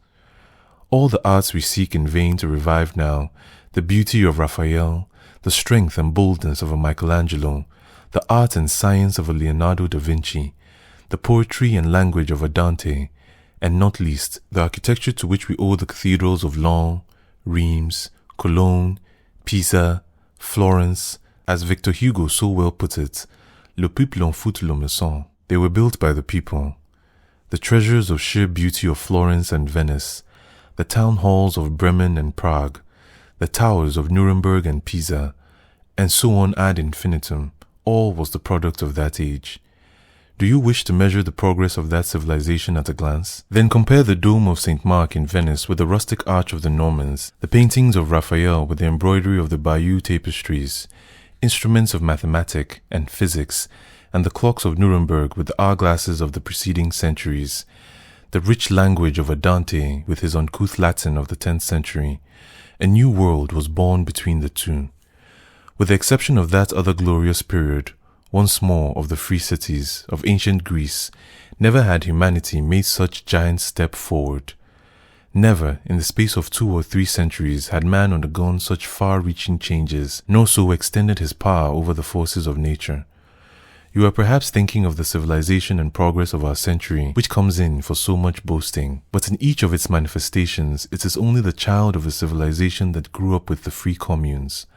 All the arts we seek in vain to revive now, the beauty of Raphael, the strength and boldness of a Michelangelo, the art and science of a Leonardo da Vinci, the poetry and language of a Dante, and not least, the architecture to which we owe the cathedrals of Laon, Reims, Cologne, Pisa, Florence, as Victor Hugo so well put it, le peuple en fout le maçon. They were built by the people. The treasures of sheer beauty of Florence and Venice, the town halls of Bremen and Prague, the towers of Nuremberg and Pisa, and so on ad infinitum, all was the product of that age. Do you wish to measure the progress of that civilization at a glance? Then compare the dome of St. Mark in Venice with the rustic arch of the Normans, the paintings of Raphael with the embroidery of the Bayeux tapestries, instruments of mathematics and physics, and the clocks of Nuremberg with the hourglasses of the preceding centuries, the rich language of a Dante with his uncouth Latin of the 10th century. A new world was born between the two. With the exception of that other glorious period, once more of the free cities of ancient Greece, never had humanity made such giant step forward. Never, in the space of 2 or 3 centuries, had man undergone such far-reaching changes, nor so extended his power over the forces of nature. You are perhaps thinking of the civilization and progress of our century, which comes in for so much boasting, but in each of its manifestations, it is only the child of a civilization that grew up with the free communes.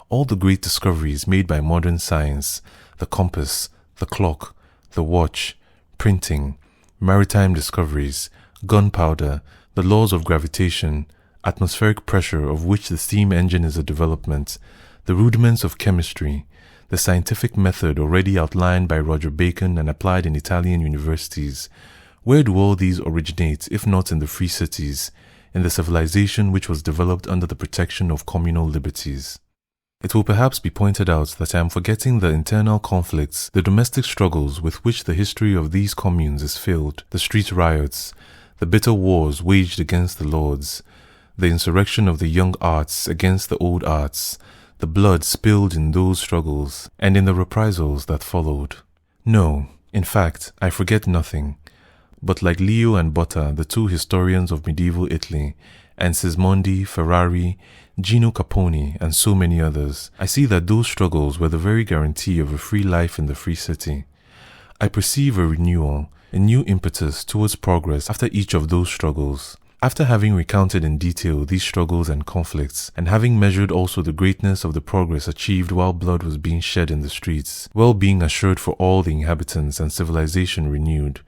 All the great discoveries made by modern science, the compass, the clock, the watch, printing, maritime discoveries, gunpowder, the laws of gravitation, atmospheric pressure of which the steam engine is a development, the rudiments of chemistry, the scientific method already outlined by Roger Bacon and applied in Italian universities. Where do all these originate, if not in the free cities, in the civilization which was developed under the protection of communal liberties? It will perhaps be pointed out that I am forgetting the internal conflicts, the domestic struggles with which the history of these communes is filled, the street riots, the bitter wars waged against the lords, the insurrection of the young arts against the old arts, the blood spilled in those struggles, and in the reprisals that followed. No, in fact, I forget nothing. But like Leo and Botta, the 2 historians of medieval Italy, and Sismondi, Ferrari, Gino Caponi, and so many others, I see that those struggles were the very guarantee of a free life in the free city. I perceive a renewal, a new impetus towards progress after each of those struggles. After having recounted in detail these struggles and conflicts, and having measured also the greatness of the progress achieved while blood was being shed in the streets, well-being assured for all the inhabitants and civilization renewed,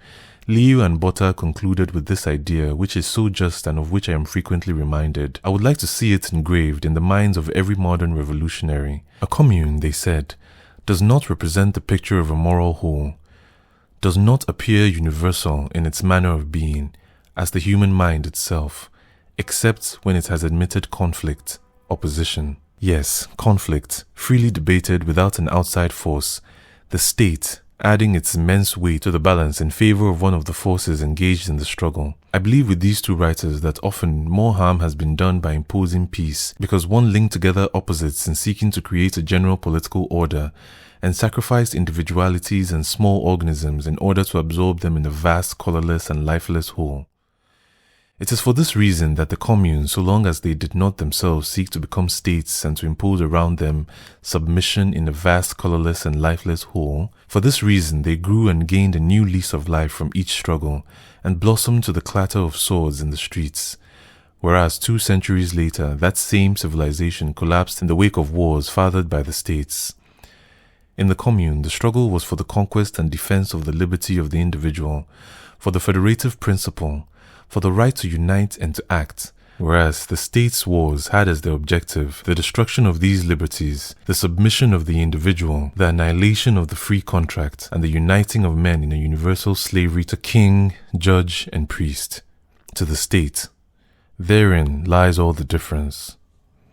Leo and Botta concluded with this idea, which is so just and of which I am frequently reminded. I would like to see it engraved in the minds of every modern revolutionary. A commune, they said, does not represent the picture of a moral whole, does not appear universal in its manner of being, as the human mind itself, except when it has admitted conflict, opposition. Yes, conflict, freely debated without an outside force, the state adding its immense weight to the balance in favor of one of the forces engaged in the struggle. I believe with these 2 writers that often more harm has been done by imposing peace, because one linked together opposites in seeking to create a general political order, and sacrificed individualities and small organisms in order to absorb them in a vast, colorless and lifeless whole. It is for this reason that the communes, so long as they did not themselves seek to become states and to impose around them submission in a vast, colorless and lifeless whole, for this reason they grew and gained a new lease of life from each struggle, and blossomed to the clatter of swords in the streets. Whereas 2 centuries later, that same civilization collapsed in the wake of wars fathered by the states. In the commune, the struggle was for the conquest and defense of the liberty of the individual, for the federative principle, for the right to unite and to act, whereas the states' wars had as their objective the destruction of these liberties, the submission of the individual, the annihilation of the free contract, and the uniting of men in a universal slavery to king, judge, and priest, to the state. Therein lies all the difference.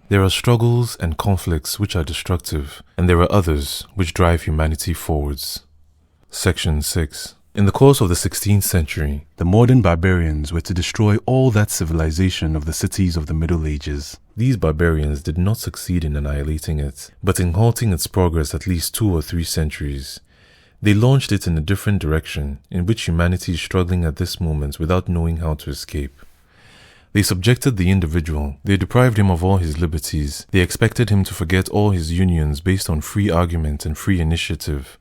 There are struggles and conflicts which are destructive, and there are others which drive humanity forwards. Section 6. In the course of the 16th century, the modern barbarians were to destroy all that civilization of the cities of the Middle Ages. These barbarians did not succeed in annihilating it, but in halting its progress at least 2 or 3 centuries. They launched it in a different direction, in which humanity is struggling at this moment without knowing how to escape. They subjected the individual, they deprived him of all his liberties, they expected him to forget all his unions based on free argument and free initiative.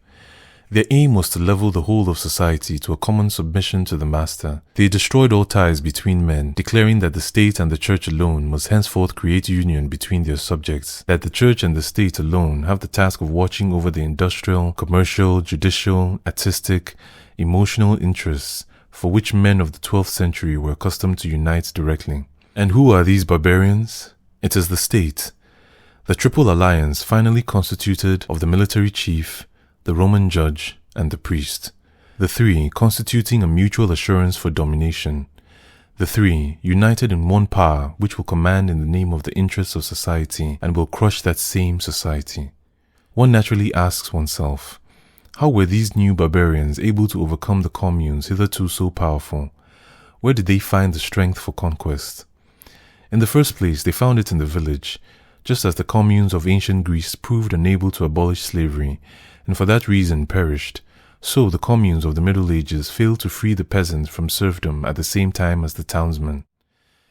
Their aim was to level the whole of society to a common submission to the master. They destroyed all ties between men, declaring that the state and the church alone must henceforth create union between their subjects, that the church and the state alone have the task of watching over the industrial, commercial, judicial, artistic, emotional interests for which men of the 12th century were accustomed to unite directly. And who are these barbarians? It is the state. The Triple Alliance finally constituted of the military chief, the Roman judge, and the priest, the three constituting a mutual assurance for domination, the three united in one power which will command in the name of the interests of society and will crush that same society. One naturally asks oneself, how were these new barbarians able to overcome the communes hitherto so powerful? Where did they find the strength for conquest? In the first place, they found it in the village, just as the communes of ancient Greece proved unable to abolish slavery, and for that reason perished, so the communes of the Middle Ages failed to free the peasant from serfdom at the same time as the townsman.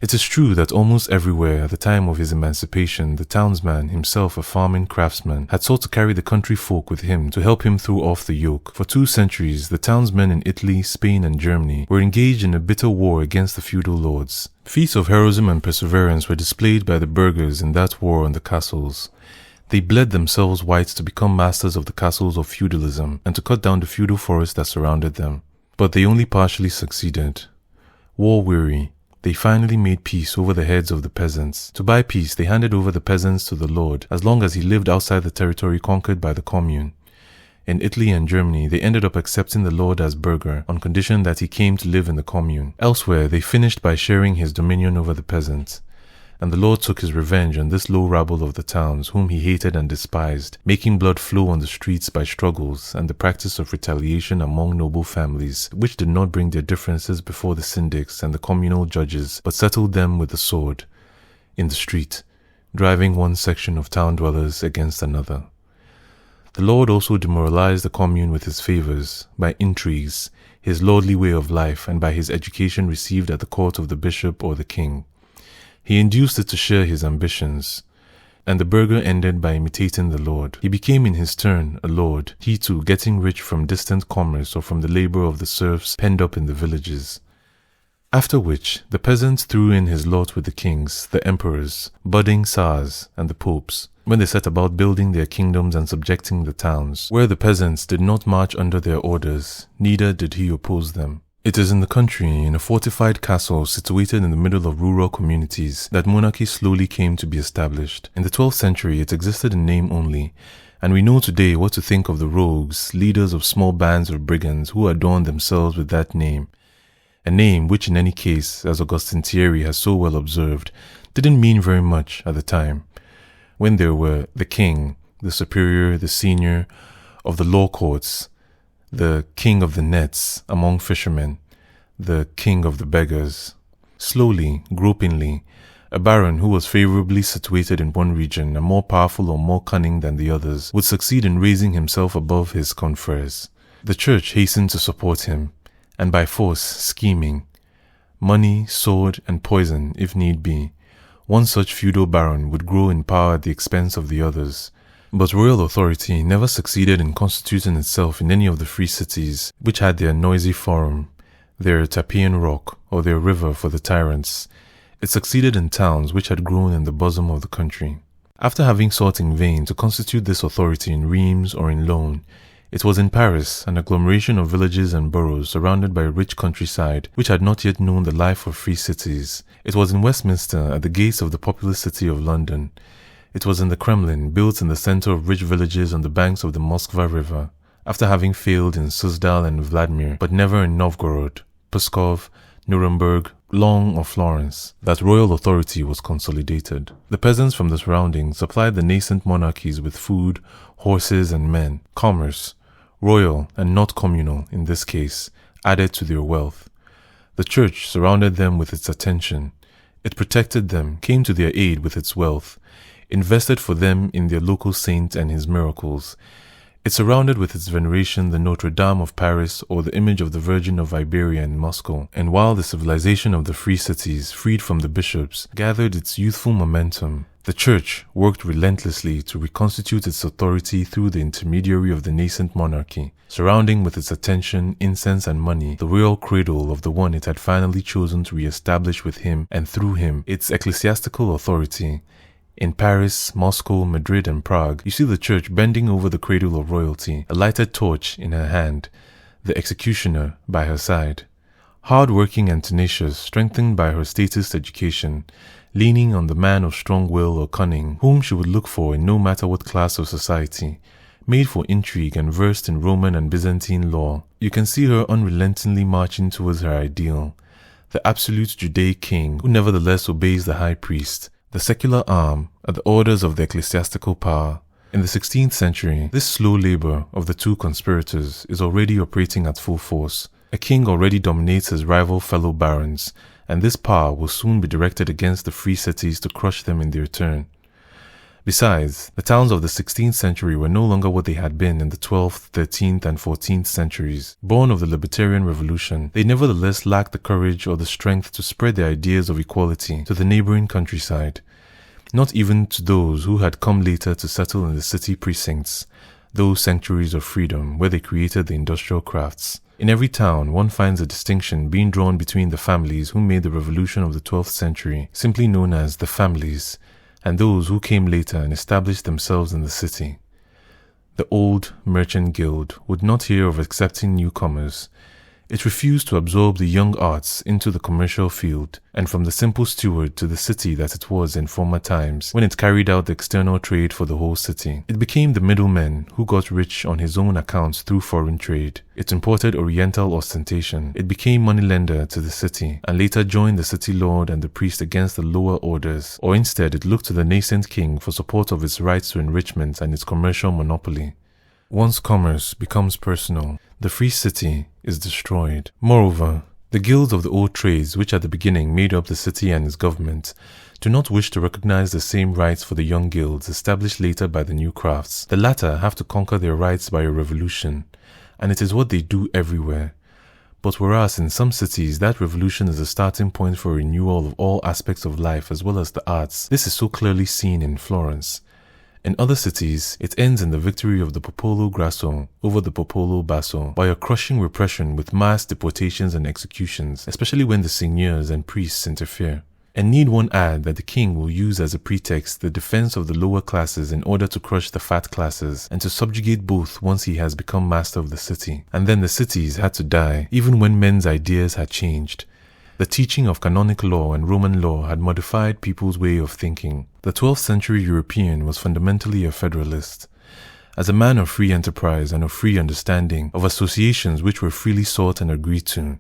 It is true that almost everywhere at the time of his emancipation, the townsman, himself a farming craftsman, had sought to carry the country folk with him to help him throw off the yoke. For 2 centuries, the townsmen in Italy, Spain, and Germany were engaged in a bitter war against the feudal lords. Feats of heroism and perseverance were displayed by the burghers in that war on the castles. They bled themselves white to become masters of the castles of feudalism and to cut down the feudal forest that surrounded them. But they only partially succeeded. War-weary, they finally made peace over the heads of the peasants. To buy peace, they handed over the peasants to the lord, as long as he lived outside the territory conquered by the commune. In Italy and Germany, they ended up accepting the lord as burgher, on condition that he came to live in the commune. Elsewhere, they finished by sharing his dominion over the peasants. And the Lord took his revenge on this low rabble of the towns, whom he hated and despised, making blood flow on the streets by struggles and the practice of retaliation among noble families, which did not bring their differences before the syndics and the communal judges, but settled them with the sword, in the street, driving one section of town dwellers against another. The Lord also demoralized the commune with his favors, by intrigues, his lordly way of life, and by his education received at the court of the bishop or the king. He induced it to share his ambitions, and the burgher ended by imitating the lord. He became in his turn a lord, he too getting rich from distant commerce or from the labor of the serfs penned up in the villages. After which, the peasant threw in his lot with the kings, the emperors, budding Tsars, and the popes, when they set about building their kingdoms and subjecting the towns, where the peasants did not march under their orders, neither did he oppose them. It is in the country, in a fortified castle situated in the middle of rural communities, that monarchy slowly came to be established. In the 12th century, it existed in name only, and we know today what to think of the rogues, leaders of small bands of brigands who adorn themselves with that name. A name which in any case, as Augustin Thierry has so well observed, didn't mean very much at the time, when there were the king, the superior, the senior of the law courts, the king of the nets among fishermen, the king of the beggars. Slowly, gropingly, a baron who was favorably situated in one region and more powerful or more cunning than the others would succeed in raising himself above his confreres. The church hastened to support him, and by force, scheming, money, sword, and poison if need be, one such feudal baron would grow in power at the expense of the others. But royal authority never succeeded in constituting itself in any of the free cities which had their noisy forum, their Tappian rock, or their river for the tyrants. It succeeded in towns which had grown in the bosom of the country. After having sought in vain to constitute this authority in Rheims or in Loan, It was in Paris, an agglomeration of villages and boroughs surrounded by a rich countryside which had not yet known the life of free cities. It was in Westminster, at the gates of the populous city of London. It was in the Kremlin, built in the center of rich villages on the banks of the Moskva River, after having failed in Suzdal and Vladimir, but never in Novgorod, Pskov, Nuremberg, Long, or Florence, that royal authority was consolidated. The peasants from the surroundings supplied the nascent monarchies with food, horses, and men. Commerce, royal and not communal in this case, added to their wealth. The church surrounded them with its attention. It protected them, came to their aid with its wealth, invested for them in their local saint and his miracles. It surrounded with its veneration the Notre Dame of Paris or the image of the Virgin of Iberia in Moscow. And while the civilization of the free cities, freed from the bishops, gathered its youthful momentum, the church worked relentlessly to reconstitute its authority through the intermediary of the nascent monarchy, surrounding with its attention, incense, and money the royal cradle of the one it had finally chosen to re-establish with him and through him its ecclesiastical authority. In Paris, Moscow, Madrid, and Prague, you see the church bending over the cradle of royalty, a lighted torch in her hand, the executioner by her side. Hard-working and tenacious, strengthened by her statist education, leaning on the man of strong will or cunning, whom she would look for in no matter what class of society, made for intrigue and versed in Roman and Byzantine law, you can see her unrelentingly marching towards her ideal, the absolute Judaic king who nevertheless obeys the high priest, the secular arm at the orders of the ecclesiastical power. In the 16th century, this slow labor of the two conspirators is already operating at full force. A king already dominates his rival fellow barons, and this power will soon be directed against the free cities to crush them in their turn. Besides, the towns of the 16th century were no longer what they had been in the 12th, 13th, and 14th centuries. Born of the Libertarian Revolution, they nevertheless lacked the courage or the strength to spread their ideas of equality to the neighboring countryside, not even to those who had come later to settle in the city precincts, those sanctuaries of freedom where they created the industrial crafts. In every town, one finds a distinction being drawn between the families who made the revolution of the 12th century, simply known as the families, and those who came later and established themselves in the city. The old merchant guild would not hear of accepting newcomers. It refused to absorb the young arts into the commercial field, and from the simple steward to the city that it was in former times, when it carried out the external trade for the whole city. It became the middleman who got rich on his own account through foreign trade. It imported oriental ostentation. It became moneylender to the city, and later joined the city lord and the priest against the lower orders, or instead it looked to the nascent king for support of its rights to enrichment and its commercial monopoly. Once commerce becomes personal, the free city is destroyed. Moreover, the guilds of the old trades, which at the beginning made up the city and its government, do not wish to recognize the same rights for the young guilds established later by the new crafts. The latter have to conquer their rights by a revolution, and it is what they do everywhere. But whereas in some cities that revolution is a starting point for renewal of all aspects of life as well as the arts, this is so clearly seen in Florence. In other cities, it ends in the victory of the Popolo Grasso over the Popolo Basso by a crushing repression with mass deportations and executions, especially when the seigneurs and priests interfere. And need one add that the king will use as a pretext the defense of the lower classes in order to crush the fat classes and to subjugate both once he has become master of the city. And then the cities had to die, even when men's ideas had changed. The teaching of canonic law and Roman law had modified people's way of thinking. The 12th century European was fundamentally a federalist. As a man of free enterprise and of free understanding, of associations which were freely sought and agreed to,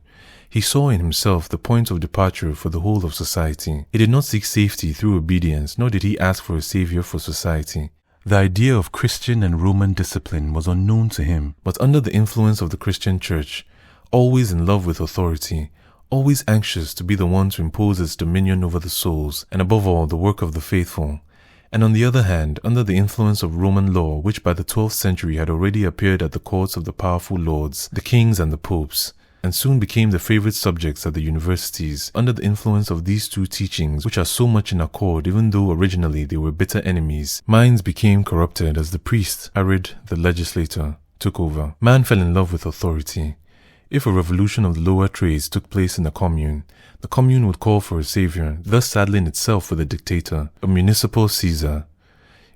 he saw in himself the point of departure for the whole of society. He did not seek safety through obedience, nor did he ask for a savior for society. The idea of Christian and Roman discipline was unknown to him, but under the influence of the Christian Church, always in love with authority, always anxious to be the one to impose its dominion over the souls, and above all the work of the faithful, and on the other hand, under the influence of Roman law, which by the 12th century had already appeared at the courts of the powerful lords, the kings and the popes, and soon became the favorite subjects at the universities. Under the influence of these two teachings, which are so much in accord even though originally they were bitter enemies, minds became corrupted as the priest, Herod the legislator, took over. Man fell in love with authority. If a revolution of the lower trades took place in a commune, the commune would call for a savior, thus saddling itself with a dictator, a municipal Caesar.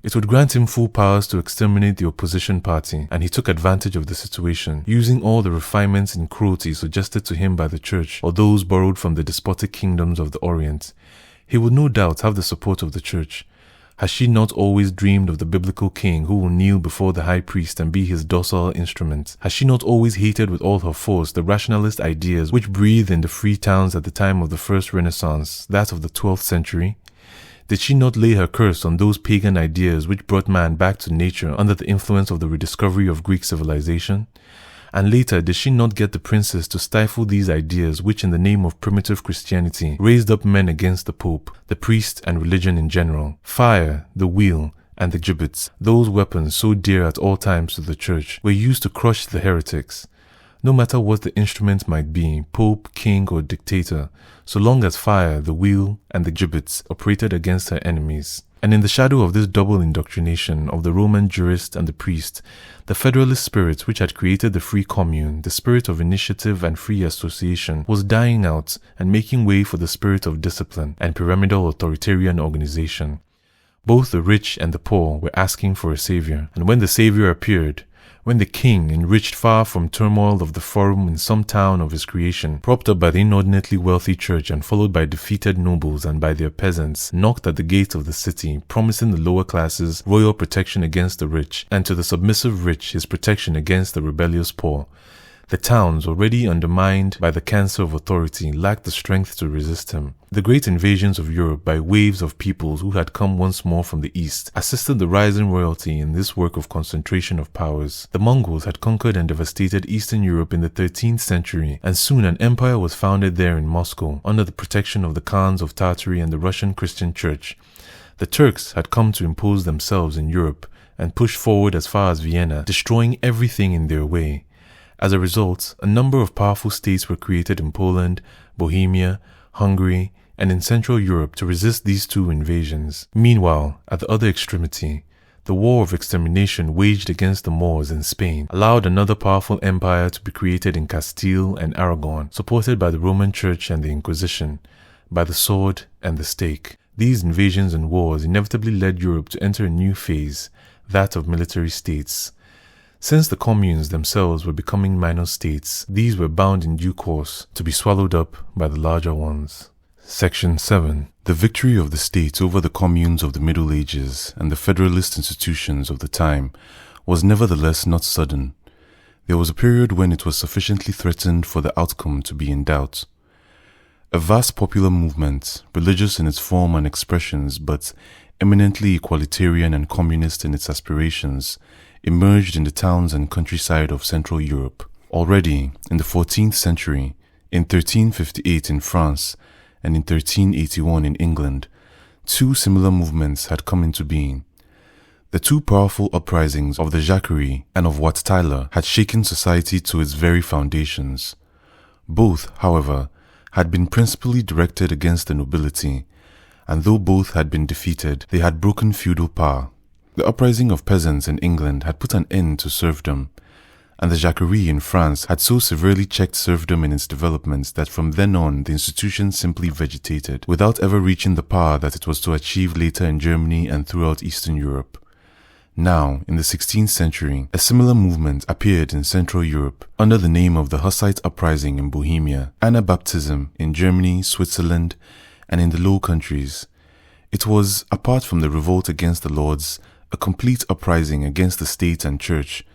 It would grant him full powers to exterminate the opposition party, and he took advantage of the situation, using all the refinements in cruelty suggested to him by the church or those borrowed from the despotic kingdoms of the Orient. He would no doubt have the support of the church. Has she not always dreamed of the biblical king who will kneel before the high priest and be his docile instrument? Has she not always hated with all her force the rationalist ideas which breathed in the free towns at the time of the first Renaissance, that of the 12th century? Did she not lay her curse on those pagan ideas which brought man back to nature under the influence of the rediscovery of Greek civilization? And later, did she not get the princes to stifle these ideas which in the name of primitive Christianity raised up men against the Pope, the priest and religion in general? Fire, the wheel, and the gibbets, those weapons so dear at all times to the church, were used to crush the heretics. No matter what the instrument might be, pope, king, or dictator, so long as fire, the wheel, and the gibbets operated against her enemies. And in the shadow of this double indoctrination of the Roman jurist and the priest, the federalist spirit which had created the free commune, the spirit of initiative and free association, was dying out and making way for the spirit of discipline and pyramidal authoritarian organization. Both the rich and the poor were asking for a savior, and when the savior appeared, when the king, enriched far from turmoil of the forum in some town of his creation, propped up by the inordinately wealthy church and followed by defeated nobles and by their peasants, knocked at the gates of the city, promising the lower classes royal protection against the rich, and to the submissive rich his protection against the rebellious poor, the towns, already undermined by the cancer of authority, lacked the strength to resist him. The great invasions of Europe by waves of peoples who had come once more from the east assisted the rising royalty in this work of concentration of powers. The Mongols had conquered and devastated Eastern Europe in the 13th century, and soon an empire was founded there in Moscow, under the protection of the Khans of Tartary and the Russian Christian Church. The Turks had come to impose themselves in Europe and push forward as far as Vienna, destroying everything in their way. As a result, a number of powerful states were created in Poland, Bohemia, Hungary, and in Central Europe to resist these two invasions. Meanwhile, at the other extremity, the war of extermination waged against the Moors in Spain allowed another powerful empire to be created in Castile and Aragon, supported by the Roman Church and the Inquisition, by the sword and the stake. These invasions and wars inevitably led Europe to enter a new phase, that of military states. Since the communes themselves were becoming minor states, these were bound in due course to be swallowed up by the larger ones. Section 7. The victory of the states over the communes of the Middle Ages and the federalist institutions of the time was nevertheless not sudden. There was a period when it was sufficiently threatened for the outcome to be in doubt. A vast popular movement, religious in its form and expressions but eminently equalitarian and communist in its aspirations, emerged in the towns and countryside of Central Europe. Already, in the 14th century, in 1358 in France, and in 1381 in England, two similar movements had come into being. The two powerful uprisings of the Jacquerie and of Wat Tyler had shaken society to its very foundations. Both, however, had been principally directed against the nobility, and though both had been defeated, they had broken feudal power. The uprising of peasants in England had put an end to serfdom, and the Jacquerie in France had so severely checked serfdom in its developments that from then on the institution simply vegetated, without ever reaching the power that it was to achieve later in Germany and throughout Eastern Europe. Now, in the 16th century, a similar movement appeared in Central Europe under the name of the Hussite Uprising in Bohemia, Anabaptism in Germany, Switzerland, and in the Low Countries. It was, apart from the revolt against the lords, a complete uprising against the state and church,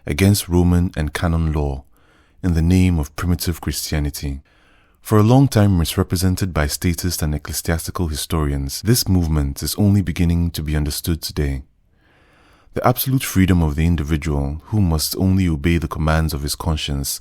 against Roman and canon law, in the name of primitive Christianity. For a long time misrepresented by statist and ecclesiastical historians, this movement is only beginning to be understood today. The absolute freedom of the individual, who must only obey the commands of his conscience,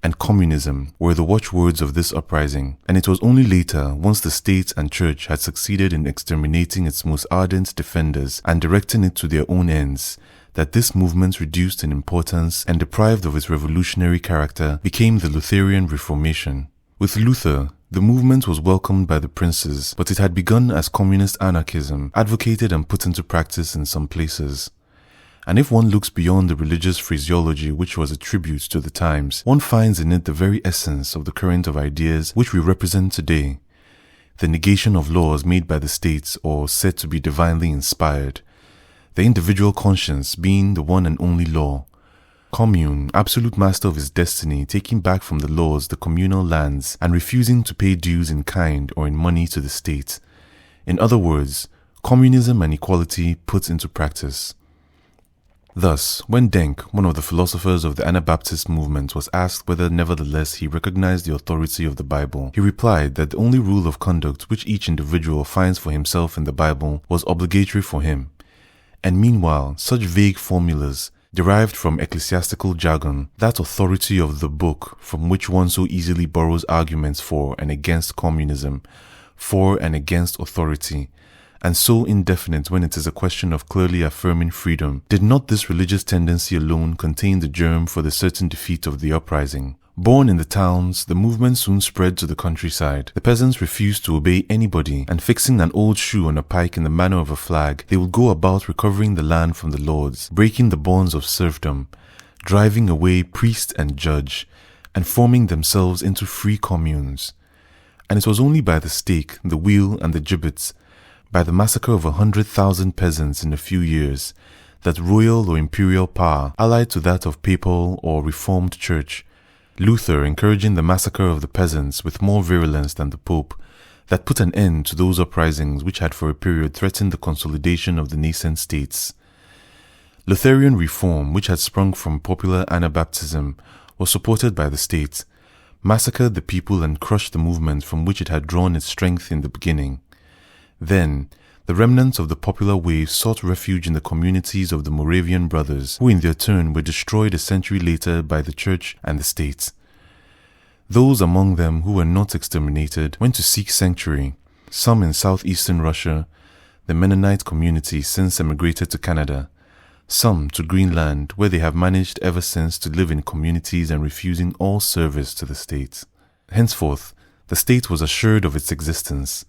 and communism were the watchwords of this uprising, and it was only later, once the state and church had succeeded in exterminating its most ardent defenders and directing it to their own ends, that this movement, reduced in importance and deprived of its revolutionary character, became the Lutheran Reformation. With Luther, the movement was welcomed by the princes, but it had begun as communist anarchism, advocated and put into practice in some places. And if one looks beyond the religious phraseology which was a tribute to the times, one finds in it the very essence of the current of ideas which we represent today. The negation of laws made by the states or said to be divinely inspired. the individual conscience being the one and only law. Commune, absolute master of his destiny, taking back from the laws the communal lands and refusing to pay dues in kind or in money to the state. In other words, communism and equality put into practice. Thus, when Denk, one of the philosophers of the Anabaptist movement, was asked whether nevertheless he recognized the authority of the Bible, he replied that the only rule of conduct which each individual finds for himself in the Bible was obligatory for him. And meanwhile, such vague formulas, derived from ecclesiastical jargon, that authority of the book from which one so easily borrows arguments for and against communism, for and against authority, and so indefinite when it is a question of clearly affirming freedom, did not this religious tendency alone contain the germ for the certain defeat of the uprising? Born in the towns, the movement soon spread to the countryside. The peasants refused to obey anybody, and fixing an old shoe on a pike in the manner of a flag, they would go about recovering the land from the lords, breaking the bonds of serfdom, driving away priest and judge, and forming themselves into free communes. And it was only by the stake, the wheel, and the gibbets, by the massacre of 100,000 peasants in a few years, that royal or imperial power, allied to that of papal or reformed church, Luther encouraging the massacre of the peasants with more virulence than the Pope, that put an end to those uprisings which had for a period threatened the consolidation of the nascent states. Lutheran reform, which had sprung from popular Anabaptism, was supported by the state, massacred the people and crushed the movement from which it had drawn its strength in the beginning. Then, the remnants of the popular wave sought refuge in the communities of the Moravian brothers, who in their turn were destroyed a century later by the church and the state. Those among them who were not exterminated went to seek sanctuary, some in southeastern Russia, the Mennonite community since emigrated to Canada, some to Greenland, where they have managed ever since to live in communities and refusing all service to the state. Henceforth, the state was assured of its existence.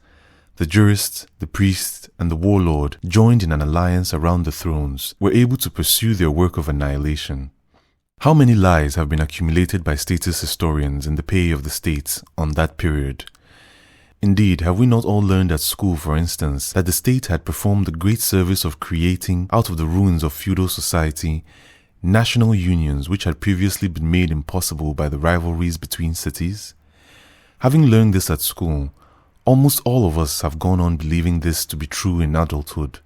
The jurist, the priest, and the warlord, joined in an alliance around the thrones, were able to pursue their work of annihilation. How many lies have been accumulated by statist historians in the pay of the state on that period? Indeed, have we not all learned at school, for instance, that the state had performed the great service of creating, out of the ruins of feudal society, national unions which had previously been made impossible by the rivalries between cities? Having learned this at school, almost all of us have gone on believing this to be true in adulthood.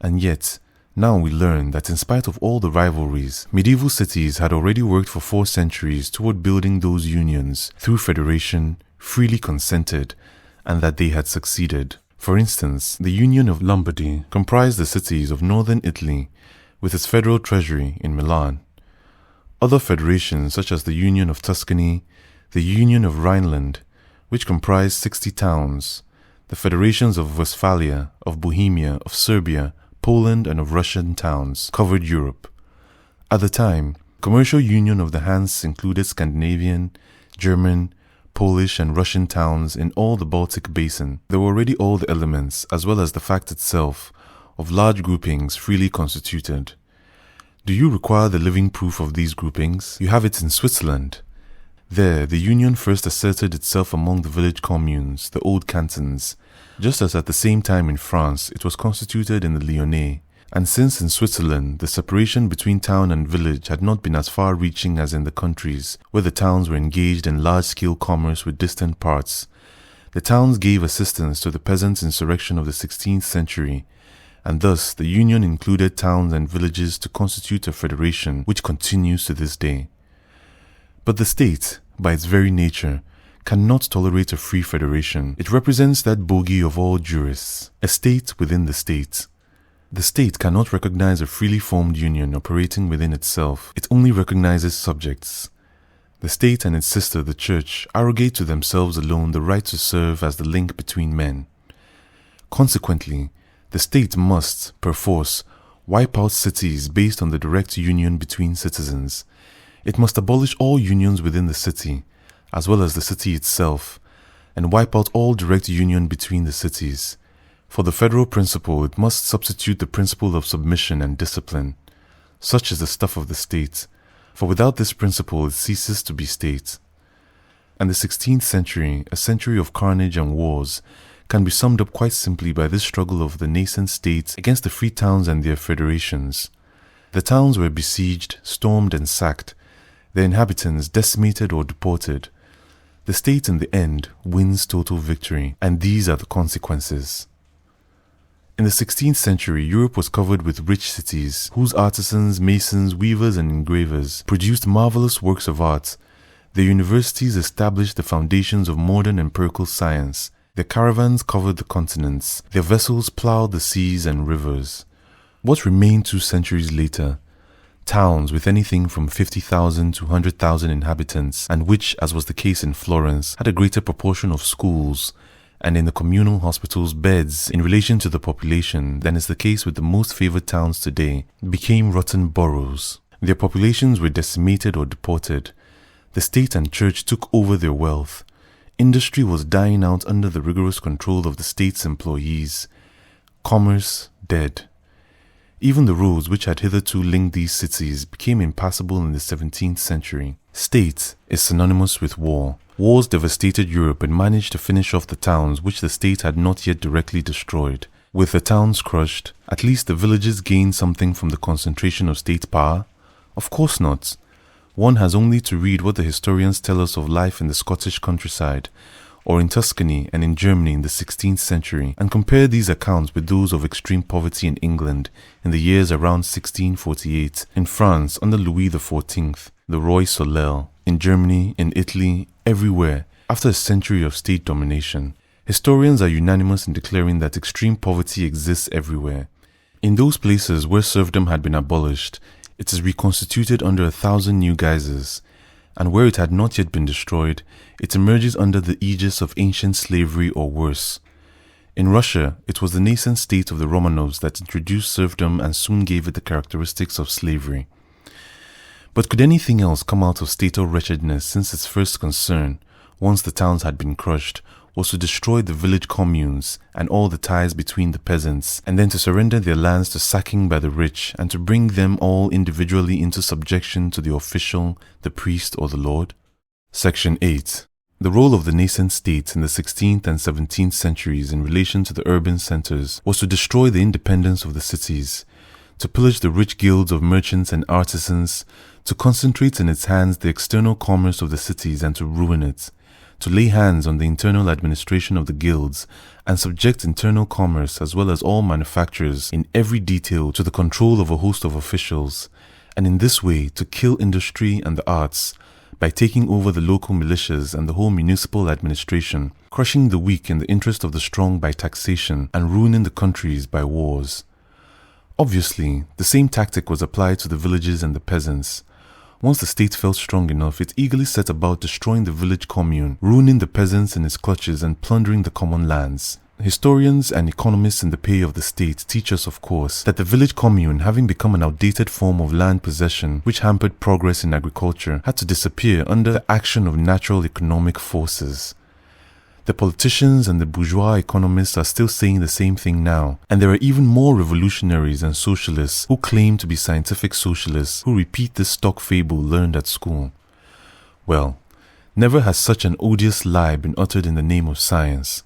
And yet, now we learn that in spite of all the rivalries, medieval cities had already worked for 4 centuries toward building those unions through federation, freely consented, and that they had succeeded. For instance, the Union of Lombardy comprised the cities of northern Italy, with its federal treasury in Milan. Other federations such as the Union of Tuscany, the Union of Rhineland, which comprised 60 towns, the federations of Westphalia, of Bohemia, of Serbia, Poland, and of Russian towns, covered Europe. At the time, commercial union of the Hanse included Scandinavian, German, Polish, and Russian towns in all the Baltic basin. There were already all the elements, as well as the fact itself, of large groupings freely constituted. Do you require the living proof of these groupings? You have it in Switzerland. There, the union first asserted itself among the village communes, the old cantons, just as at the same time in France it was constituted in the Lyonnais. And since in Switzerland the separation between town and village had not been as far-reaching as in the countries, where the towns were engaged in large-scale commerce with distant parts, the towns gave assistance to the peasants' insurrection of the 16th century, and thus the union included towns and villages to constitute a federation which continues to this day. But the state, by its very nature, cannot tolerate a free federation. It represents that bogey of all jurists, a state within the state. The state cannot recognize a freely formed union operating within itself. It only recognizes subjects. The state and its sister, the church, arrogate to themselves alone the right to serve as the link between men. Consequently, the state must, perforce, wipe out cities based on the direct union between citizens. It must abolish all unions within the city, as well as the city itself, and wipe out all direct union between the cities. For the federal principle, it must substitute the principle of submission and discipline. Such is the stuff of the state, for without this principle it ceases to be state. And the 16th century, a century of carnage and wars, can be summed up quite simply by this struggle of the nascent states against the free towns and their federations. The towns were besieged, stormed and sacked, their inhabitants decimated or deported. The state in the end wins total victory, and these are the consequences. In the 16th century, Europe was covered with rich cities, whose artisans, masons, weavers and engravers produced marvelous works of art. Their universities established the foundations of modern empirical science. Their caravans covered the continents. Their vessels plowed the seas and rivers. What remained 2 centuries later? Towns with anything from 50,000 to 100,000 inhabitants, and which, as was the case in Florence, had a greater proportion of schools, and in the communal hospitals beds in relation to the population than is the case with the most favored towns today, became rotten boroughs. Their populations were decimated or deported. The state and church took over their wealth. Industry was dying out under the rigorous control of the state's employees. Commerce dead. Even the roads which had hitherto linked these cities became impassable in the 17th century. State is synonymous with war. Wars devastated Europe and managed to finish off the towns which the state had not yet directly destroyed. With the towns crushed, at least the villages gained something from the concentration of state power? Of course not. One has only to read what the historians tell us of life in the Scottish countryside, or in Tuscany and in Germany in the 16th century, and compare these accounts with those of extreme poverty in England in the years around 1648, in France under Louis XIV, the Roi Soleil, in Germany, in Italy, everywhere, after a century of state domination. Historians are unanimous in declaring that extreme poverty exists everywhere. In those places where serfdom had been abolished, it is reconstituted under 1,000 new guises, and where it had not yet been destroyed, it emerges under the aegis of ancient slavery or worse. In Russia, it was the nascent state of the Romanovs that introduced serfdom and soon gave it the characteristics of slavery. But could anything else come out of state or wretchedness, since its first concern, once the towns had been crushed, was to destroy the village communes and all the ties between the peasants, and then to surrender their lands to sacking by the rich, and to bring them all individually into subjection to the official, the priest or the lord? Section 8. The role of the nascent state in the 16th and 17th centuries in relation to the urban centers was to destroy the independence of the cities, to pillage the rich guilds of merchants and artisans, to concentrate in its hands the external commerce of the cities and to ruin it, to lay hands on the internal administration of the guilds and subject internal commerce as well as all manufactures in every detail to the control of a host of officials, and in this way to kill industry and the arts by taking over the local militias and the whole municipal administration, crushing the weak in the interest of the strong by taxation and ruining the countries by wars. Obviously, the same tactic was applied to the villages and the peasants. Once the state felt strong enough, it eagerly set about destroying the village commune, ruining the peasants in its clutches and plundering the common lands. Historians and economists in the pay of the state teach us, of course, that the village commune, having become an outdated form of land possession which hampered progress in agriculture, had to disappear under the action of natural economic forces. The politicians and the bourgeois economists are still saying the same thing now, and there are even more revolutionaries and socialists who claim to be scientific socialists who repeat this stock fable learned at school. Well, never has such an odious lie been uttered in the name of science.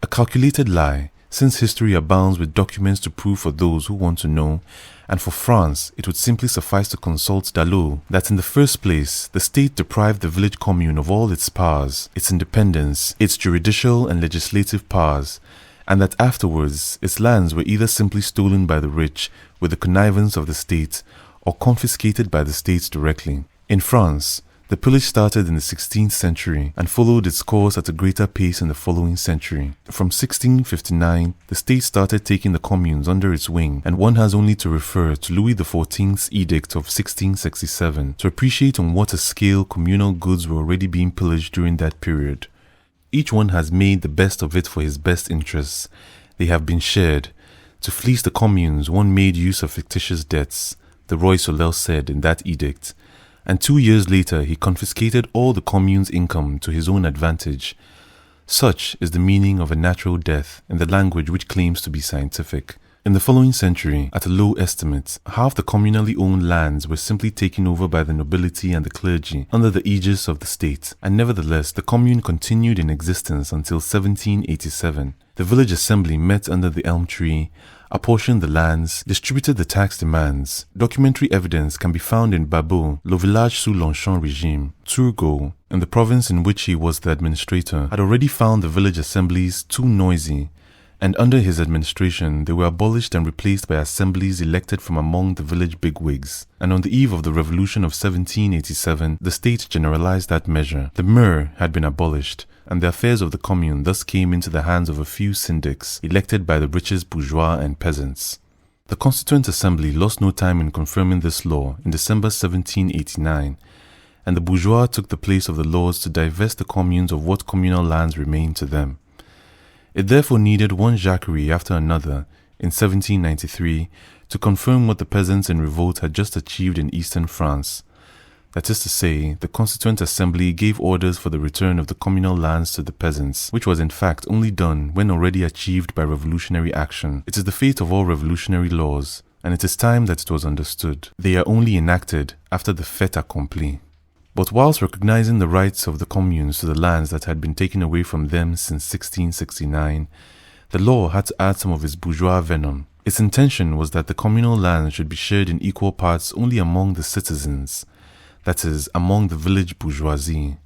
A calculated lie, since history abounds with documents to prove for those who want to know, and for France it would simply suffice to consult Dalot that in the first place the state deprived the village commune of all its powers, its independence, its judicial and legislative powers, and that afterwards its lands were either simply stolen by the rich with the connivance of the state or confiscated by the state directly. In France, the pillage started in the 16th century and followed its course at a greater pace in the following century. From 1659, the state started taking the communes under its wing, and one has only to refer to Louis XIV's edict of 1667 to appreciate on what a scale communal goods were already being pillaged during that period. Each one has made the best of it for his best interests. They have been shared. To fleece the communes, one made use of fictitious debts, the Roi Soleil said in that edict, and 2 years later he confiscated all the commune's income to his own advantage. Such is the meaning of a natural death in the language which claims to be scientific. In the following century, at a low estimate, half the communally owned lands were simply taken over by the nobility and the clergy under the aegis of the state, and nevertheless the commune continued in existence until 1787. The village assembly met under the elm tree, apportioned the lands, distributed the tax demands. Documentary evidence can be found in Babot, Le Village sous l'Ancien Régime. Turgot, in the province in which he was the administrator, had already found the village assemblies too noisy, and under his administration they were abolished and replaced by assemblies elected from among the village bigwigs. And on the eve of the revolution of 1787, the state generalized that measure. The maire had been abolished, and the affairs of the commune thus came into the hands of a few syndics, elected by the richest bourgeois and peasants. The Constituent Assembly lost no time in confirming this law in December 1789, and the bourgeois took the place of the lords to divest the communes of what communal lands remained to them. It therefore needed one Jacquerie after another, in 1793, to confirm what the peasants in revolt had just achieved in eastern France. That is to say, the Constituent Assembly gave orders for the return of the communal lands to the peasants, which was in fact only done when already achieved by revolutionary action. It is the fate of all revolutionary laws, and it is time that it was understood. They are only enacted after the fait accompli. But whilst recognizing the rights of the communes to the lands that had been taken away from them since 1669, the law had to add some of its bourgeois venom. Its intention was that the communal lands should be shared in equal parts only among the citizens, that is, among the village bourgeoisie.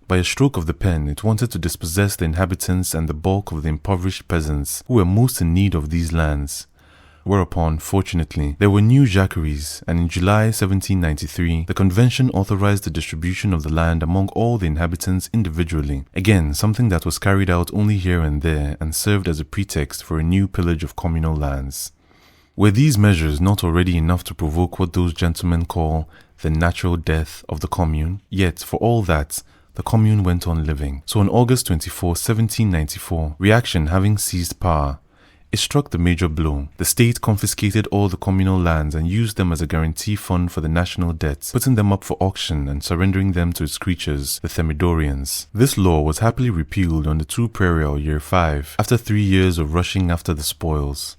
By a stroke of the pen, it wanted to dispossess the inhabitants and the bulk of the impoverished peasants who were most in need of these lands. Whereupon, fortunately, there were new Jacqueries, and in July 1793, the convention authorized the distribution of the land among all the inhabitants individually. Again, something that was carried out only here and there and served as a pretext for a new pillage of communal lands. Were these measures not already enough to provoke what those gentlemen call the natural death of the commune? Yet, for all that, the commune went on living. So on August 24, 1794, reaction having seized power, it struck the major blow. The state confiscated all the communal lands and used them as a guarantee fund for the national debt, putting them up for auction and surrendering them to its creatures, the Thermidorians. This law was happily repealed on the 2 Prairial Year 5, after 3 years of rushing after the spoils.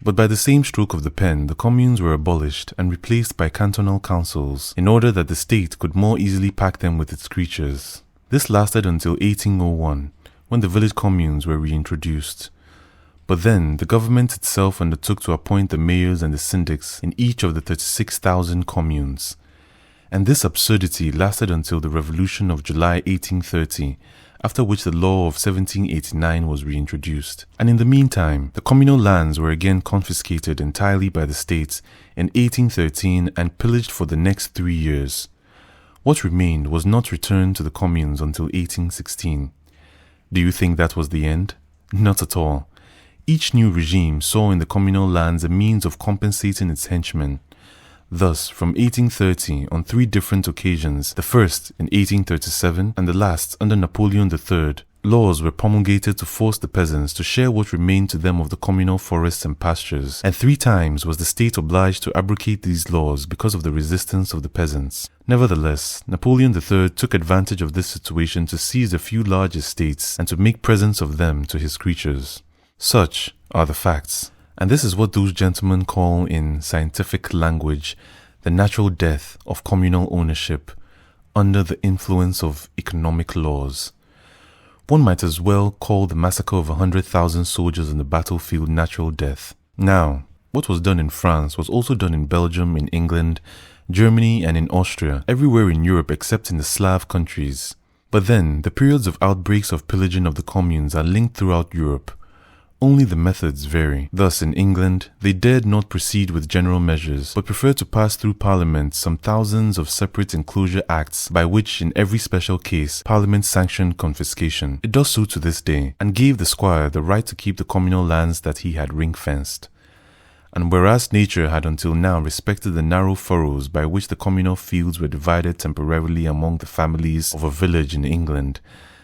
But by the same stroke of the pen, the communes were abolished and replaced by cantonal councils, in order that the state could more easily pack them with its creatures. This lasted until 1801, when the village communes were reintroduced. But then, the government itself undertook to appoint the mayors and the syndics in each of the 36,000 communes. And this absurdity lasted until the Revolution of July 1830, after which the law of 1789 was reintroduced. And in the meantime, the communal lands were again confiscated entirely by the state in 1813 and pillaged for the next 3 years. What remained was not returned to the communes until 1816. Do you think that was the end? Not at all. Each new regime saw in the communal lands a means of compensating its henchmen. Thus, from 1830, on 3 different occasions, the first in 1837 and the last under Napoleon III, laws were promulgated to force the peasants to share what remained to them of the communal forests and pastures, and 3 times was the state obliged to abrogate these laws because of the resistance of the peasants. Nevertheless, Napoleon III took advantage of this situation to seize a few large estates and to make presents of them to his creatures. Such are the facts, and this is what those gentlemen call in scientific language the natural death of communal ownership under the influence of economic laws. One might as well call the massacre of 100,000 soldiers on the battlefield natural death. Now, what was done in France was also done in Belgium, in England, Germany, and in Austria, everywhere in Europe except in the Slav countries. But then, the periods of outbreaks of pillaging of the communes are linked throughout Europe. Only the methods vary. Thus, in England, they dared not proceed with general measures, but preferred to pass through Parliament some thousands of separate enclosure acts by which, in every special case, Parliament sanctioned confiscation. It does so to this day, and gave the squire the right to keep the communal lands that he had ring-fenced. And whereas nature had until now respected the narrow furrows by which the communal fields were divided temporarily among the families of a village in England,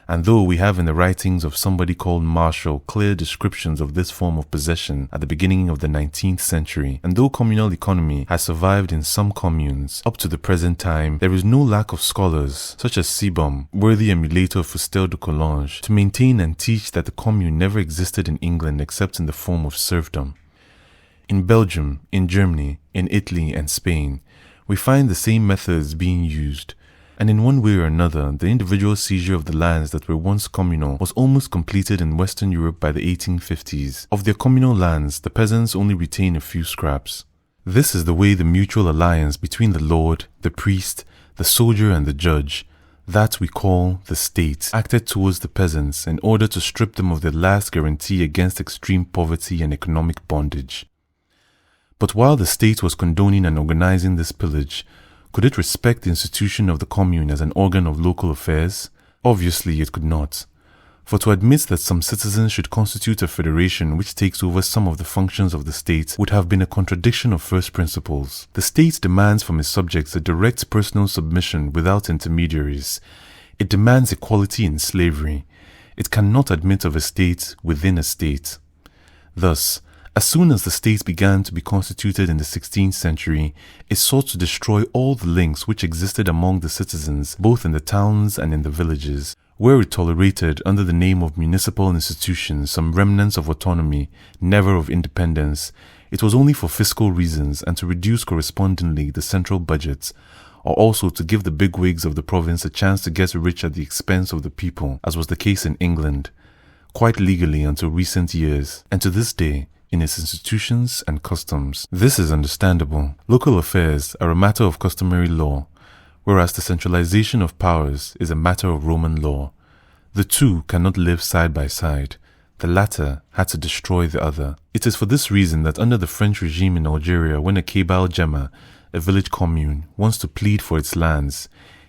and though we have in the writings of somebody called Marshall clear descriptions of this form of possession at the beginning of the 19th century, and though communal economy has survived in some communes up to the present time, there is no lack of scholars, such as Seebohm, worthy emulator of Fustel de Coulanges, to maintain and teach that the commune never existed in England except in the form of serfdom. In Belgium, in Germany, in Italy and Spain, we find the same methods being used, and in one way or another, the individual seizure of the lands that were once communal was almost completed in Western Europe by the 1850s. Of their communal lands, the peasants only retain a few scraps. This is the way the mutual alliance between the lord, the priest, the soldier and the judge, that we call the state, acted towards the peasants in order to strip them of their last guarantee against extreme poverty and economic bondage. But while the state was condoning and organizing this pillage, could it respect the institution of the commune as an organ of local affairs? Obviously it could not. For to admit that some citizens should constitute a federation which takes over some of the functions of the state would have been a contradiction of first principles. The state demands from its subjects a direct personal submission without intermediaries. It demands equality in slavery. It cannot admit of a state within a state. Thus, as soon as the state began to be constituted in the 16th century, it sought to destroy all the links which existed among the citizens, both in the towns and in the villages. Where it tolerated, under the name of municipal institutions, some remnants of autonomy, never of independence, it was only for fiscal reasons and to reduce correspondingly the central budget, or also to give the bigwigs of the province a chance to get rich at the expense of the people, as was the case in England, quite legally until recent years, and to this day, in its institutions and customs. This is understandable. Local affairs are a matter of customary law, whereas the centralization of powers is a matter of Roman law. The two cannot live side by side. The latter had to destroy the other. It is for this reason that under the French regime in Algeria, when a Kabyle Jemma, a village commune, wants to plead for its lands,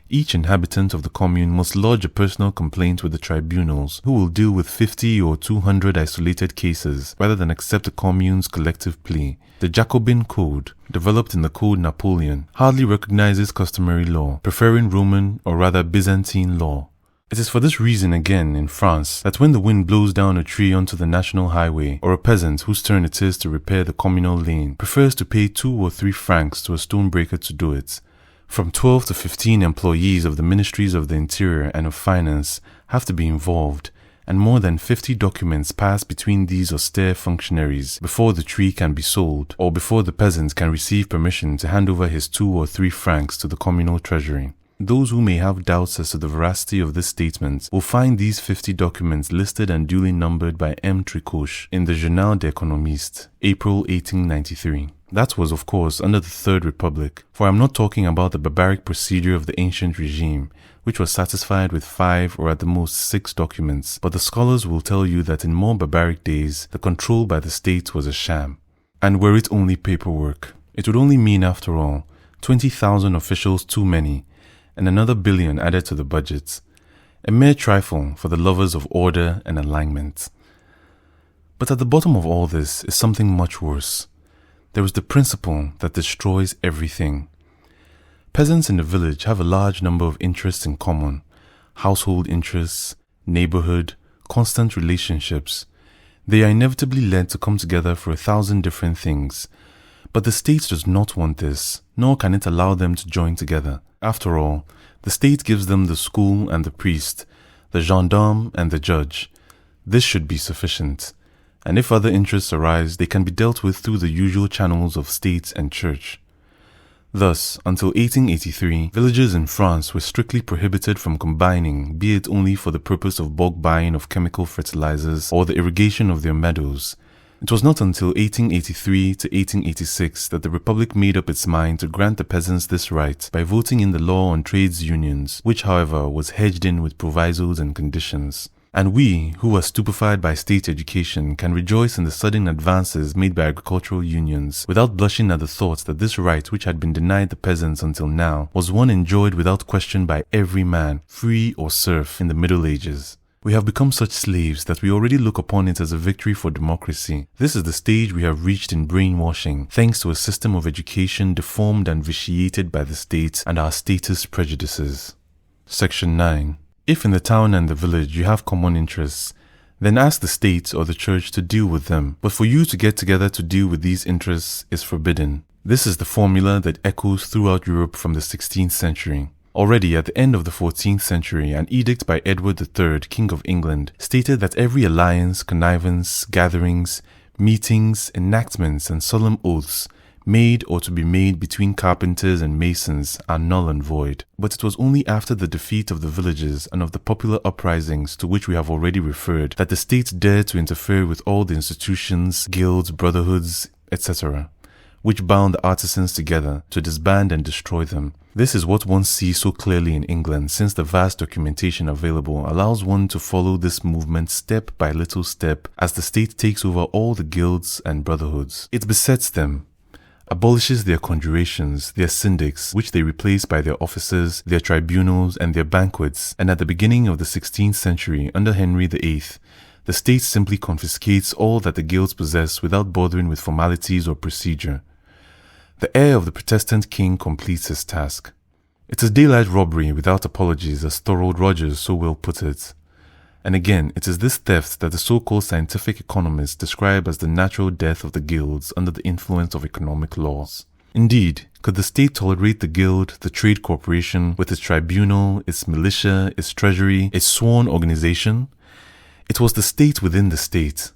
each inhabitant of the commune must lodge a personal complaint with the tribunals, who will deal with 50 or 200 isolated cases rather than accept the commune's collective plea. The Jacobin Code, developed in the Code Napoleon, hardly recognizes customary law, preferring Roman or rather Byzantine law. It is for this reason again in France that when the wind blows down a tree onto the national highway, or a peasant whose turn it is to repair the communal lane prefers to pay 2 or 3 francs to a stonebreaker to do it, from 12 to 15 employees of the Ministries of the Interior and of Finance have to be involved, and more than 50 documents pass between these austere functionaries before the tree can be sold, or before the peasant can receive permission to hand over his 2 or 3 francs to the communal treasury. Those who may have doubts as to the veracity of this statement will find these 50 documents listed and duly numbered by M. Tricoche in the Journal des Économistes, April 1893. That was, of course, under the Third Republic, for I am not talking about the barbaric procedure of the ancient regime, which was satisfied with 5 or at the most 6 documents, but the scholars will tell you that in more barbaric days, the control by the state was a sham. And were it only paperwork, it would only mean, after all, 20,000 officials too many, and another billion added to the budget, a mere trifle for the lovers of order and alignment. But at the bottom of all this is something much worse. There is the principle that destroys everything. Peasants in the village have a large number of interests in common: household interests, neighborhood, constant relationships. They are inevitably led to come together for 1,000 different things. But the state does not want this, nor can it allow them to join together. After all, the state gives them the school and the priest, the gendarme and the judge. This should be sufficient. And if other interests arise, they can be dealt with through the usual channels of state and church. Thus, until 1883, villagers in France were strictly prohibited from combining, be it only for the purpose of bulk buying of chemical fertilizers or the irrigation of their meadows. It was not until 1883 to 1886 that the Republic made up its mind to grant the peasants this right by voting in the law on trades unions, which, however, was hedged in with provisos and conditions. And we, who are stupefied by state education, can rejoice in the sudden advances made by agricultural unions, without blushing at the thought that this right, which had been denied the peasants until now, was one enjoyed without question by every man, free or serf, in the Middle Ages. We have become such slaves that we already look upon it as a victory for democracy. This is the stage we have reached in brainwashing, thanks to a system of education deformed and vitiated by the state and our statist prejudices. Section 9. If in the town and the village you have common interests, then ask the state or the church to deal with them. But for you to get together to deal with these interests is forbidden. This is the formula that echoes throughout Europe from the 16th century. Already at the end of the 14th century, an edict by Edward III, King of England, stated that every alliance, connivance, gatherings, meetings, enactments, and solemn oaths made or to be made between carpenters and masons are null and void. But it was only after the defeat of the villages and of the popular uprisings to which we have already referred that the state dared to interfere with all the institutions, guilds, brotherhoods, etc., which bound the artisans together to disband and destroy them. This is what one sees so clearly in England, since the vast documentation available allows one to follow this movement step by little step as the state takes over all the guilds and brotherhoods. It besets them, abolishes their conjurations, their syndics, which they replace by their officers, their tribunals, and their banquets, and at the beginning of the 16th century, under Henry VIII, the state simply confiscates all that the guilds possess without bothering with formalities or procedure. The heir of the Protestant king completes his task. It is daylight robbery without apologies, as Thorold Rogers so well put it. And again, it is this theft that the so-called scientific economists describe as the natural death of the guilds under the influence of economic laws. Indeed, could the state tolerate the guild, the trade corporation, with its tribunal, its militia, its treasury, its sworn organization? It was the state within the state.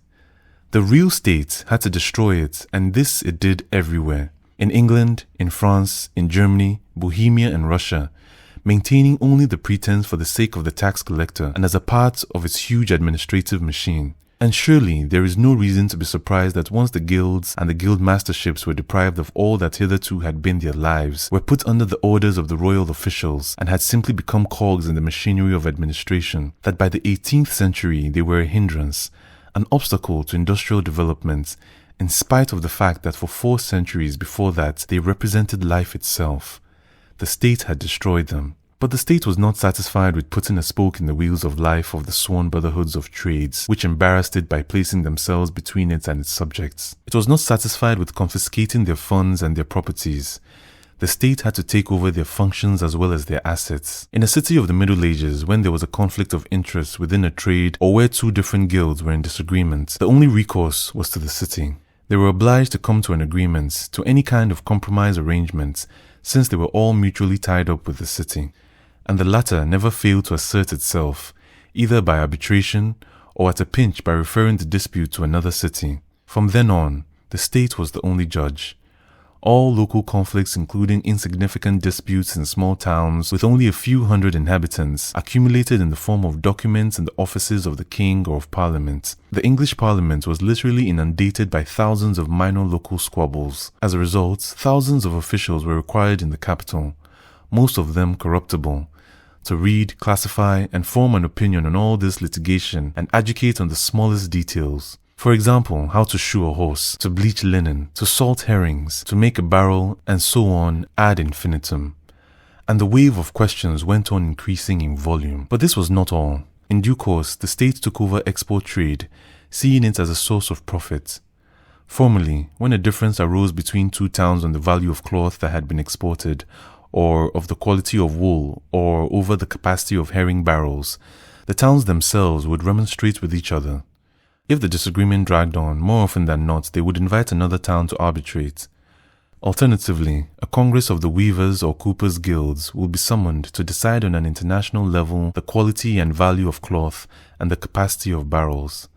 The real state had to destroy it, and this it did everywhere. In England, in France, in Germany, Bohemia, and Russia, maintaining only the pretense for the sake of the tax collector and as a part of its huge administrative machine. And surely there is no reason to be surprised that once the guilds and the guild masterships were deprived of all that hitherto had been their lives, were put under the orders of the royal officials, and had simply become cogs in the machinery of administration, that by the 18th century they were a hindrance, an obstacle to industrial development, in spite of the fact that for 4 centuries before that they represented life itself. The state had destroyed them. But the state was not satisfied with putting a spoke in the wheels of life of the sworn brotherhoods of trades, which embarrassed it by placing themselves between it and its subjects. It was not satisfied with confiscating their funds and their properties. The state had to take over their functions as well as their assets. In a city of the Middle Ages, when there was a conflict of interest within a trade or where 2 different guilds were in disagreement, the only recourse was to the city. They were obliged to come to an agreement, to any kind of compromise arrangement, since they were all mutually tied up with the city, and the latter never failed to assert itself, either by arbitration or at a pinch by referring the dispute to another city. From then on, the state was the only judge. All local conflicts, including insignificant disputes in small towns with only a few hundred inhabitants, accumulated in the form of documents in the offices of the king or of parliament. The English parliament was literally inundated by thousands of minor local squabbles. As a result, thousands of officials were required in the capital, most of them corruptible, to read, classify, and form an opinion on all this litigation and educate on the smallest details. For example, how to shoe a horse, to bleach linen, to salt herrings, to make a barrel, and so on ad infinitum. And the wave of questions went on increasing in volume. But this was not all. In due course, the state took over export trade, seeing it as a source of profit. Formerly, when a difference arose between 2 towns on the value of cloth that had been exported, or of the quality of wool, or over the capacity of herring barrels, the towns themselves would remonstrate with each other. If the disagreement dragged on, more often than not, they would invite another town to arbitrate. Alternatively, a congress of the weavers or coopers' guilds will be summoned to decide on an international level the quality and value of cloth and the capacity of barrels.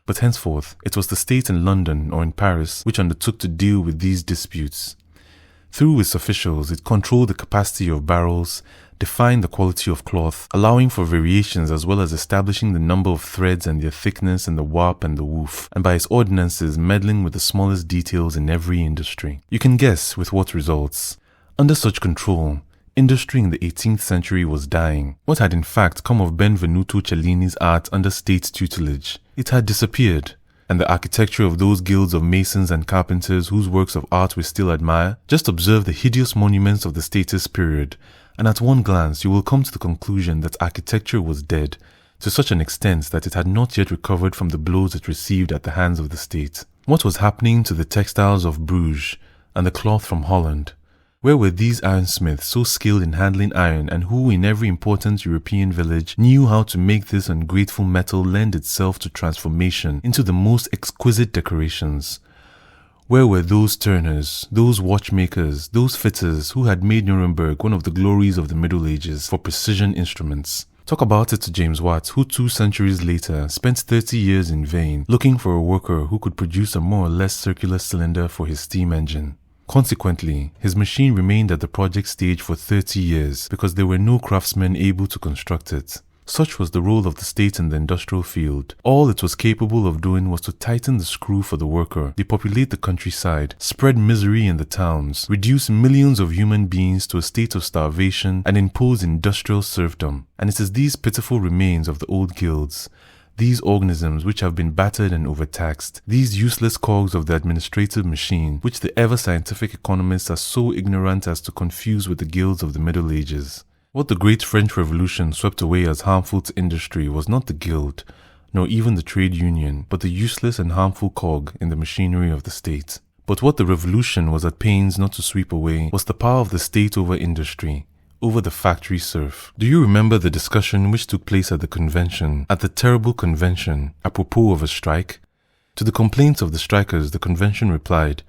But henceforth, it was the state in London or in Paris which undertook to deal with these disputes. Through its officials, it controlled the capacity of barrels, defined the quality of cloth, allowing for variations as well as establishing the number of threads and their thickness and the warp and the woof, and by its ordinances meddling with the smallest details in every industry. You can guess with what results. Under such control, industry in the 18th century was dying. What had in fact come of Benvenuto Cellini's art under state tutelage? It had disappeared. And the architecture of those guilds of masons and carpenters whose works of art we still admire? Just observe the hideous monuments of the statist period, and at one glance you will come to the conclusion that architecture was dead, to such an extent that it had not yet recovered from the blows it received at the hands of the state. What was happening to the textiles of Bruges and the cloth from Holland? Where were these ironsmiths so skilled in handling iron and who in every important European village knew how to make this ungrateful metal lend itself to transformation into the most exquisite decorations? Where were those turners, those watchmakers, those fitters who had made Nuremberg one of the glories of the Middle Ages for precision instruments? Talk about it to James Watt, who 2 centuries later spent 30 years in vain looking for a worker who could produce a more or less circular cylinder for his steam engine. Consequently, his machine remained at the project stage for 30 years because there were no craftsmen able to construct it. Such was the role of the state in the industrial field. All it was capable of doing was to tighten the screw for the worker, depopulate the countryside, spread misery in the towns, reduce millions of human beings to a state of starvation, and impose industrial serfdom. And it is these pitiful remains of the old guilds, these organisms which have been battered and overtaxed, these useless cogs of the administrative machine, which the ever-scientific economists are so ignorant as to confuse with the guilds of the Middle Ages. What the Great French Revolution swept away as harmful to industry was not the guild, nor even the trade union, but the useless and harmful cog in the machinery of the state. But what the revolution was at pains not to sweep away was the power of the state over industry, over the factory serf. Do you remember the discussion which took place at the convention, at the terrible convention, apropos of a strike? To the complaints of the strikers, the convention replied,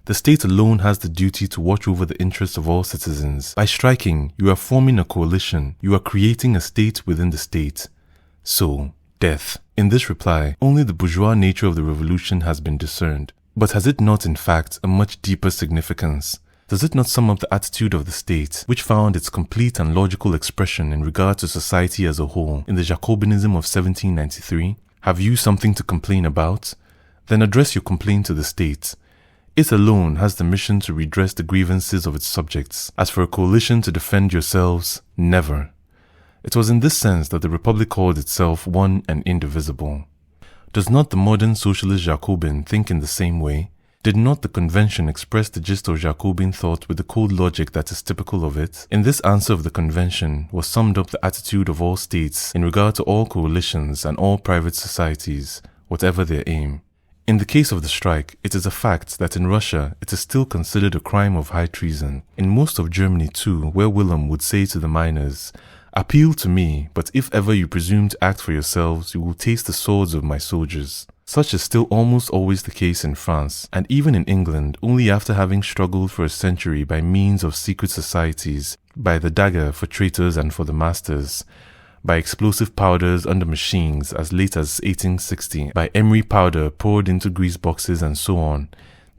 "The state alone has the duty to watch over the interests of all citizens. By striking, you are forming a coalition. You are creating a state within the state. So, death." In this reply, only the bourgeois nature of the revolution has been discerned. But has it not, in fact, a much deeper significance? Does it not sum up the attitude of the state, which found its complete and logical expression in regard to society as a whole in the Jacobinism of 1793? Have you something to complain about? Then address your complaint to the state. It alone has the mission to redress the grievances of its subjects. As for a coalition to defend yourselves, never. It was in this sense that the Republic called itself one and indivisible. Does not the modern socialist Jacobin think in the same way? Did not the convention express the gist of Jacobin thought with the cold logic that is typical of it? In this answer of the convention was summed up the attitude of all states in regard to all coalitions and all private societies, whatever their aim. In the case of the strike, it is a fact that in Russia it is still considered a crime of high treason. In most of Germany too, where Willem would say to the miners, "Appeal to me, but if ever you presume to act for yourselves, you will taste the swords of my soldiers." Such is still almost always the case in France, and even in England, only after having struggled for a century by means of secret societies, by the dagger for traitors and for the masters, by explosive powders under machines as late as 1860, by emery powder poured into grease boxes and so on,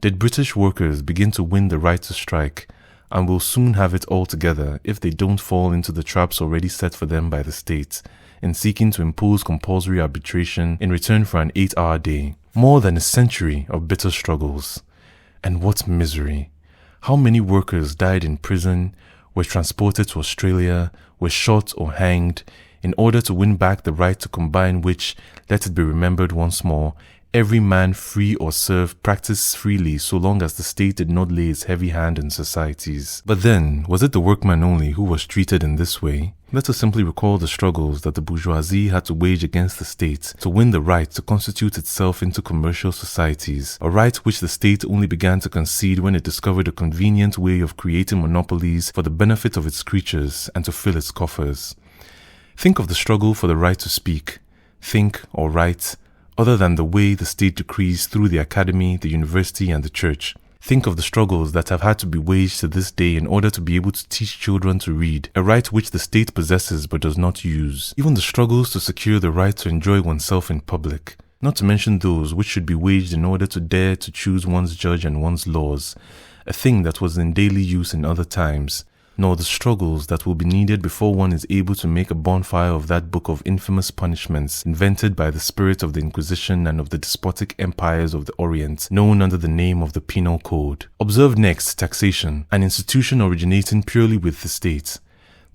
did British workers begin to win the right to strike, and will soon have it altogether if they don't fall into the traps already set for them by the state, in seeking to impose compulsory arbitration in return for an 8-hour day. More than a century of bitter struggles. And what misery! How many workers died in prison, were transported to Australia, were shot or hanged, in order to win back the right to combine which, let it be remembered once more, every man free or serf practiced freely so long as the state did not lay its heavy hand in societies. But then, was it the workman only who was treated in this way? Let us simply recall the struggles that the bourgeoisie had to wage against the state to win the right to constitute itself into commercial societies, a right which the state only began to concede when it discovered a convenient way of creating monopolies for the benefit of its creatures and to fill its coffers. Think of the struggle for the right to speak, think, or write, other than the way the state decrees through the academy, the university, and the church. Think of the struggles that have had to be waged to this day in order to be able to teach children to read, a right which the state possesses but does not use. Even the struggles to secure the right to enjoy oneself in public, not to mention those which should be waged in order to dare to choose one's judge and one's laws, a thing that was in daily use in other times, nor the struggles that will be needed before one is able to make a bonfire of that book of infamous punishments invented by the spirit of the Inquisition and of the despotic empires of the Orient, known under the name of the Penal Code. Observe next taxation, an institution originating purely with the state.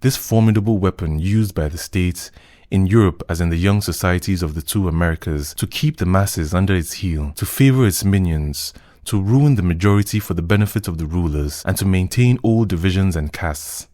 This formidable weapon used by the state, in Europe as in the young societies of the two Americas, to keep the masses under its heel, to favor its minions, to ruin the majority for the benefit of the rulers, and to maintain old divisions and castes.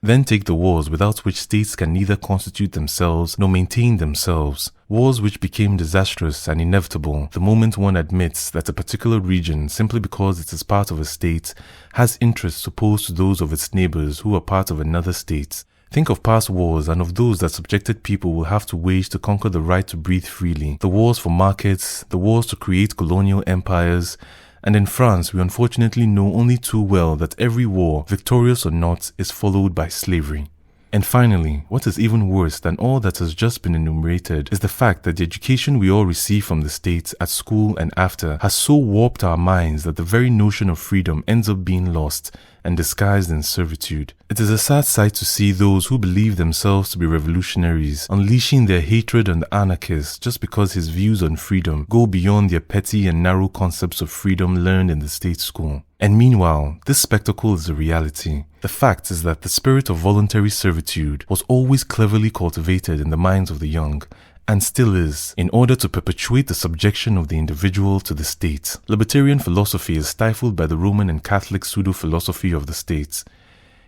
Then take the wars without which states can neither constitute themselves nor maintain themselves, wars which became disastrous and inevitable the moment one admits that a particular region, simply because it is part of a state, has interests opposed to those of its neighbors who are part of another state. Think of past wars and of those that subjected people will have to wage to conquer the right to breathe freely, the wars for markets, the wars to create colonial empires, and in France we unfortunately know only too well that every war, victorious or not, is followed by slavery. And finally, what is even worse than all that has just been enumerated is the fact that the education we all receive from the state, at school and after, has so warped our minds that the very notion of freedom ends up being lost and disguised in servitude. It is a sad sight to see those who believe themselves to be revolutionaries unleashing their hatred on the anarchist just because his views on freedom go beyond their petty and narrow concepts of freedom learned in the state school. And meanwhile, this spectacle is a reality. The fact is that the spirit of voluntary servitude was always cleverly cultivated in the minds of the young, and still is, in order to perpetuate the subjection of the individual to the state. Libertarian philosophy is stifled by the Roman and Catholic pseudo-philosophy of the state.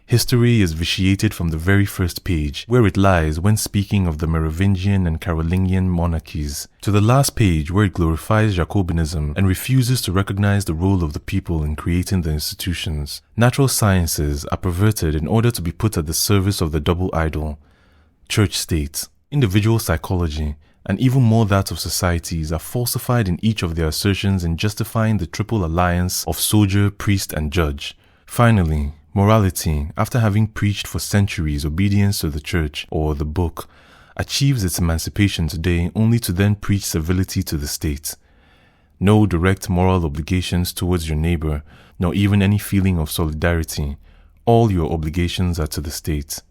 History is vitiated from the very first page, where it lies when speaking of the Merovingian and Carolingian monarchies, to the last page where it glorifies Jacobinism and refuses to recognize the role of the people in creating the institutions. Natural sciences are perverted in order to be put at the service of the double idol, church-state. Individual psychology, and even more that of societies, are falsified in each of their assertions in justifying the triple alliance of soldier, priest, and judge. Finally, morality, after having preached for centuries obedience to the church, or the book, achieves its emancipation today only to then preach civility to the state. No direct moral obligations towards your neighbor, nor even any feeling of solidarity. All your obligations are to the state.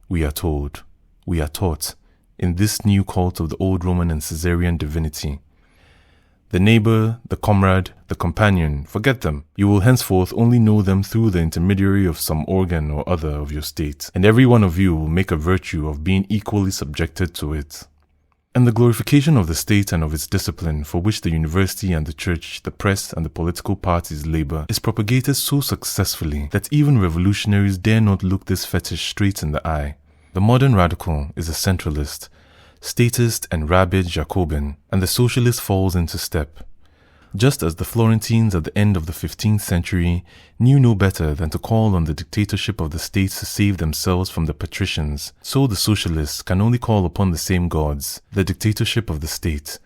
We are told, we are taught, in this new cult of the old Roman and Caesarian divinity. The neighbor, the comrade, the companion, forget them. You will henceforth only know them through the intermediary of some organ or other of your state, and every one of you will make a virtue of being equally subjected to it. And the glorification of the state and of its discipline, for which the university and the church, the press and the political parties labor, is propagated so successfully that even revolutionaries dare not look this fetish straight in the eye. The modern radical is a centralist, statist and rabid Jacobin, and the socialist falls into step. Just as the Florentines at the end of the 15th century knew no better than to call on the dictatorship of the states to save themselves from the patricians, so the socialists can only call upon the same gods, the dictatorship of the state,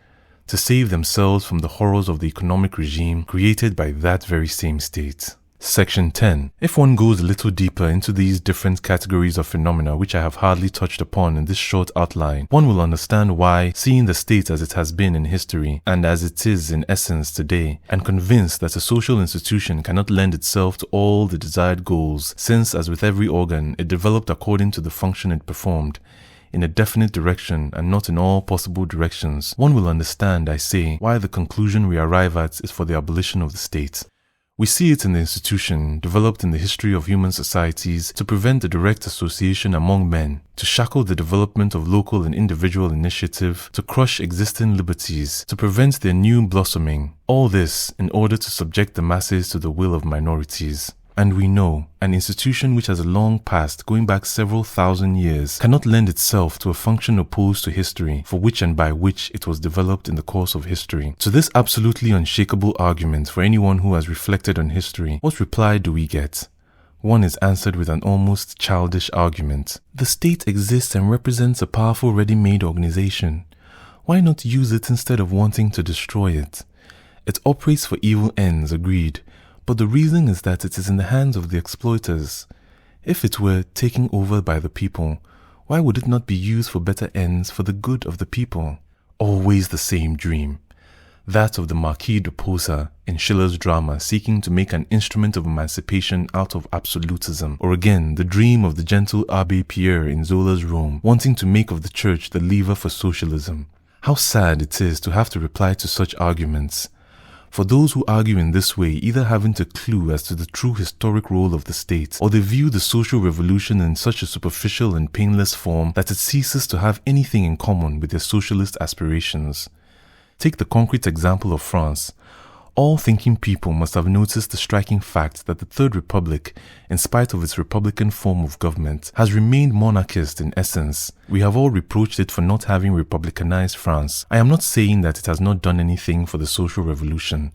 to save themselves from the horrors of the economic regime created by that very same state. Section 10. If one goes a little deeper into these different categories of phenomena which I have hardly touched upon in this short outline, one will understand why, seeing the state as it has been in history, and as it is in essence today, and convinced that a social institution cannot lend itself to all the desired goals, since, as with every organ, it developed according to the function it performed, in a definite direction and not in all possible directions, one will understand, I say, why the conclusion we arrive at is for the abolition of the state. We see it in the institution, developed in the history of human societies, to prevent the direct association among men, to shackle the development of local and individual initiative, to crush existing liberties, to prevent their new blossoming. All this in order to subject the masses to the will of minorities. And we know, an institution which has a long past, going back several thousand years, cannot lend itself to a function opposed to history, for which and by which it was developed in the course of history. To this absolutely unshakable argument for anyone who has reflected on history, what reply do we get? One is answered with an almost childish argument. The state exists and represents a powerful ready-made organization. Why not use it instead of wanting to destroy it? It operates for evil ends, agreed. But the reason is that it is in the hands of the exploiters. If it were taken over by the people, why would it not be used for better ends for the good of the people? Always the same dream. That of the Marquis de Posa in Schiller's drama seeking to make an instrument of emancipation out of absolutism. Or again, the dream of the gentle Abbé Pierre in Zola's Rome, wanting to make of the church the lever for socialism. How sad it is to have to reply to such arguments. For those who argue in this way either haven't a clue as to the true historic role of the state, or they view the social revolution in such a superficial and painless form that it ceases to have anything in common with their socialist aspirations. Take the concrete example of France. All thinking people must have noticed the striking fact that the Third Republic, in spite of its republican form of government, has remained monarchist in essence. We have all reproached it for not having republicanized France. I am not saying that it has not done anything for the social revolution,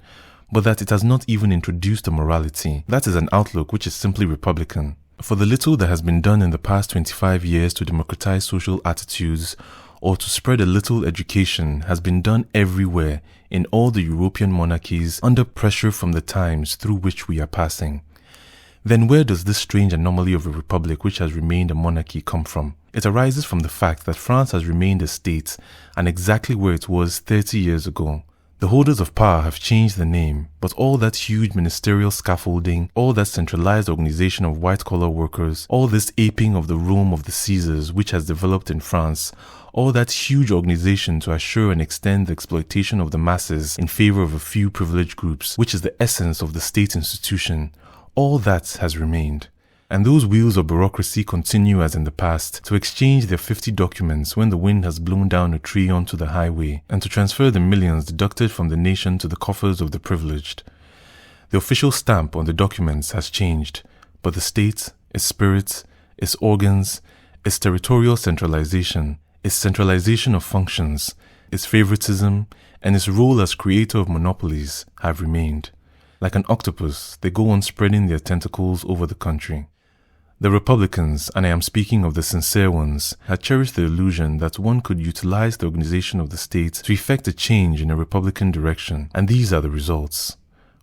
but that it has not even introduced a morality. That is an outlook which is simply republican. For the little that has been done in the past 25 years to democratize social attitudes, or to spread a little education, has been done everywhere in all the European monarchies under pressure from the times through which we are passing. Then where does this strange anomaly of a republic which has remained a monarchy come from? It arises from the fact that France has remained a state and exactly where it was 30 years ago. The holders of power have changed the name, but all that huge ministerial scaffolding, all that centralized organization of white-collar workers, all this aping of the Rome of the Caesars which has developed in France, all that huge organization to assure and extend the exploitation of the masses in favor of a few privileged groups, which is the essence of the state institution, all that has remained. And those wheels of bureaucracy continue as in the past to exchange their 50 documents when the wind has blown down a tree onto the highway and to transfer the millions deducted from the nation to the coffers of the privileged. The official stamp on the documents has changed, but the state, its spirit, its organs, its territorial centralization, its centralization of functions, its favoritism, and its role as creator of monopolies have remained. Like an octopus, they go on spreading their tentacles over the country. The Republicans, and I am speaking of the sincere ones, had cherished the illusion that one could utilize the organization of the state to effect a change in a Republican direction, and these are the results.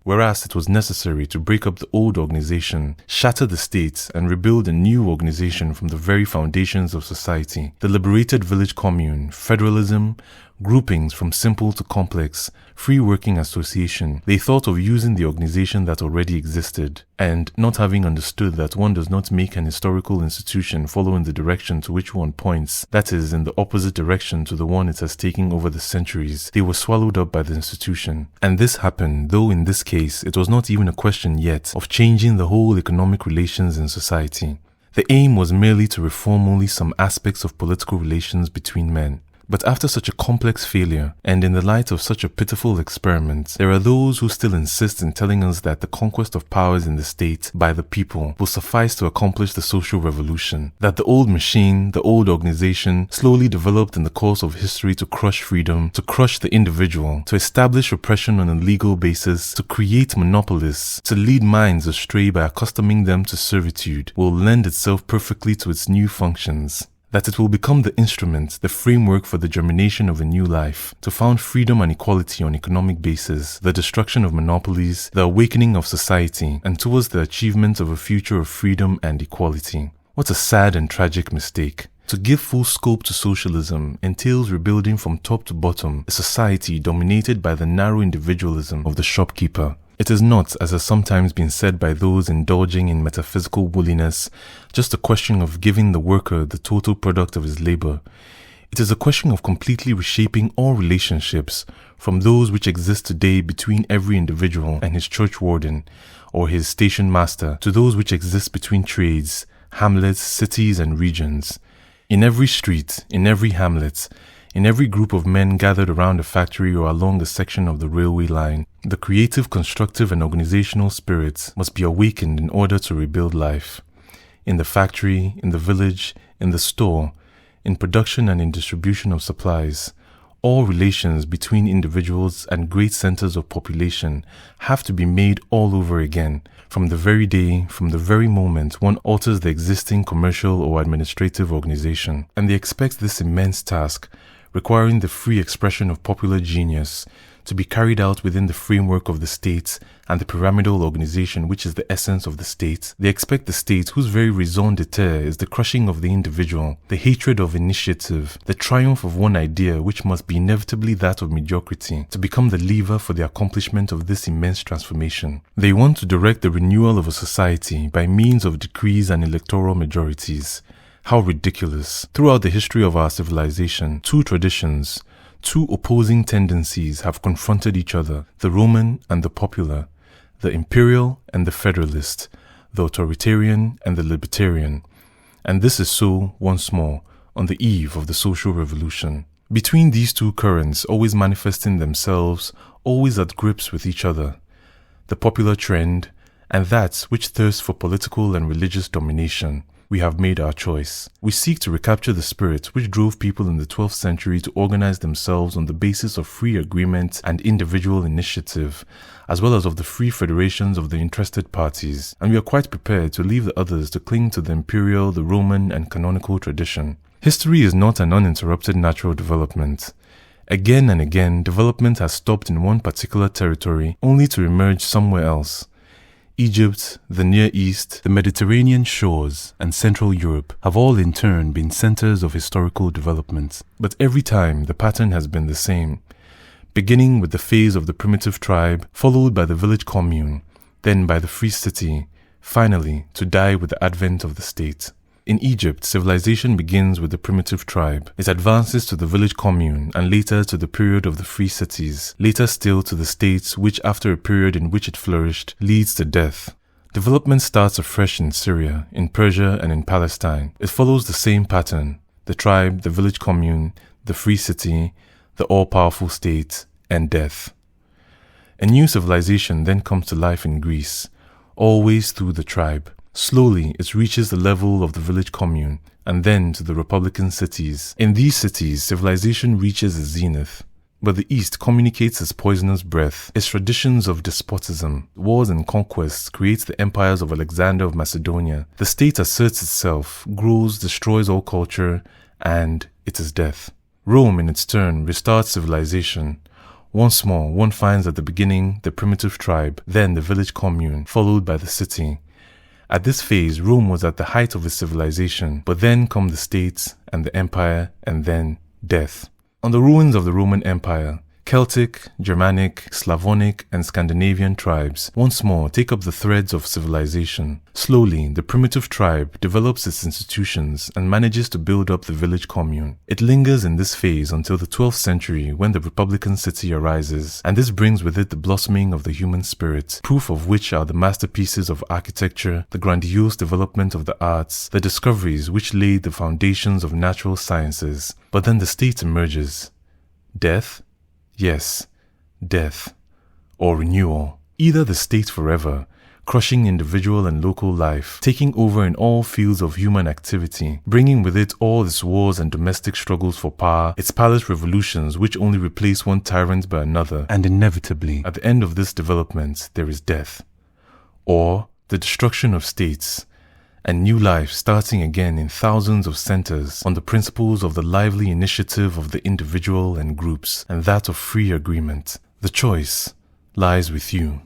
Whereas it was necessary to break up the old organization, shatter the state, and rebuild a new organization from the very foundations of society, the liberated village commune, federalism, groupings from simple to complex, free working association, they thought of using the organization that already existed, and not having understood that one does not make an historical institution follow in the direction to which one points, that is, in the opposite direction to the one it has taken over the centuries, they were swallowed up by the institution. And this happened, though in this case it was not even a question yet of changing the whole economic relations in society. The aim was merely to reform only some aspects of political relations between men. But after such a complex failure, and in the light of such a pitiful experiment, there are those who still insist in telling us that the conquest of powers in the state by the people will suffice to accomplish the social revolution, that the old machine, the old organization, slowly developed in the course of history to crush freedom, to crush the individual, to establish oppression on a legal basis, to create monopolists, to lead minds astray by accustoming them to servitude, will lend itself perfectly to its new functions. That it will become the instrument, the framework for the germination of a new life, to found freedom and equality on economic basis, the destruction of monopolies, the awakening of society, and towards the achievement of a future of freedom and equality. What a sad and tragic mistake. To give full scope to socialism entails rebuilding from top to bottom a society dominated by the narrow individualism of the shopkeeper. It is not, as has sometimes been said by those indulging in metaphysical woolliness, just a question of giving the worker the total product of his labor. It is a question of completely reshaping all relationships, from those which exist today between every individual and his church warden or his station master, to those which exist between trades, hamlets, cities, and regions. In every street, in every hamlet, in every group of men gathered around a factory or along a section of the railway line, the creative, constructive, and organizational spirits must be awakened in order to rebuild life. In the factory, in the village, in the store, in production and in distribution of supplies, all relations between individuals and great centers of population have to be made all over again, from the very day, from the very moment one alters the existing commercial or administrative organization. And they expect this immense task, requiring the free expression of popular genius, to be carried out within the framework of the state and the pyramidal organization which is the essence of the state. They expect the state, whose very raison d'etre is the crushing of the individual, the hatred of initiative, the triumph of one idea which must be inevitably that of mediocrity, to become the lever for the accomplishment of this immense transformation. They want to direct the renewal of a society by means of decrees and electoral majorities. How ridiculous! Throughout the history of our civilization, two traditions, two opposing tendencies have confronted each other, the Roman and the popular, the imperial and the federalist, the authoritarian and the libertarian. And this is so, once more, on the eve of the social revolution. Between these two currents always manifesting themselves, always at grips with each other, the popular trend and that which thirsts for political and religious domination, we have made our choice. We seek to recapture the spirit which drove people in the 12th century to organize themselves on the basis of free agreement and individual initiative, as well as of the free federations of the interested parties, and we are quite prepared to leave the others to cling to the imperial, the Roman, and canonical tradition. History is not an uninterrupted natural development. Again and again, development has stopped in one particular territory only to emerge somewhere else. Egypt, the Near East, the Mediterranean shores, and Central Europe have all in turn been centers of historical development. But every time the pattern has been the same, beginning with the phase of the primitive tribe, followed by the village commune, then by the free city, finally to die with the advent of the state. In Egypt, civilization begins with the primitive tribe. It advances to the village commune and later to the period of the free cities, later still to the states which, after a period in which it flourished, leads to death. Development starts afresh in Syria, in Persia, and in Palestine. It follows the same pattern: the tribe, the village commune, the free city, the all-powerful state, and death. A new civilization then comes to life in Greece, always through the tribe. Slowly, it reaches the level of the village commune, and then to the republican cities. In these cities, civilization reaches its zenith. But the East communicates its poisonous breath. Its traditions of despotism, wars and conquests creates the empires of Alexander of Macedonia. The state asserts itself, grows, destroys all culture, and it is death. Rome, in its turn, restarts civilization. Once more, one finds at the beginning the primitive tribe, then the village commune, followed by the city. At this phase, Rome was at the height of its civilization, but then come the states and the empire, and then death. On the ruins of the Roman Empire, Celtic, Germanic, Slavonic, and Scandinavian tribes once more take up the threads of civilization. Slowly, the primitive tribe develops its institutions and manages to build up the village commune. It lingers in this phase until the 12th century when the republican city arises, and this brings with it the blossoming of the human spirit, proof of which are the masterpieces of architecture, the grandiose development of the arts, the discoveries which laid the foundations of natural sciences. But then the state emerges. Death? Yes, death, or renewal. Either the state forever, crushing individual and local life, taking over in all fields of human activity, bringing with it all its wars and domestic struggles for power, its palace revolutions which only replace one tyrant by another, and inevitably, at the end of this development, there is death. Or the destruction of states, and new life starting again in thousands of centers on the principles of the lively initiative of the individual and groups, and that of free agreement. The choice lies with you.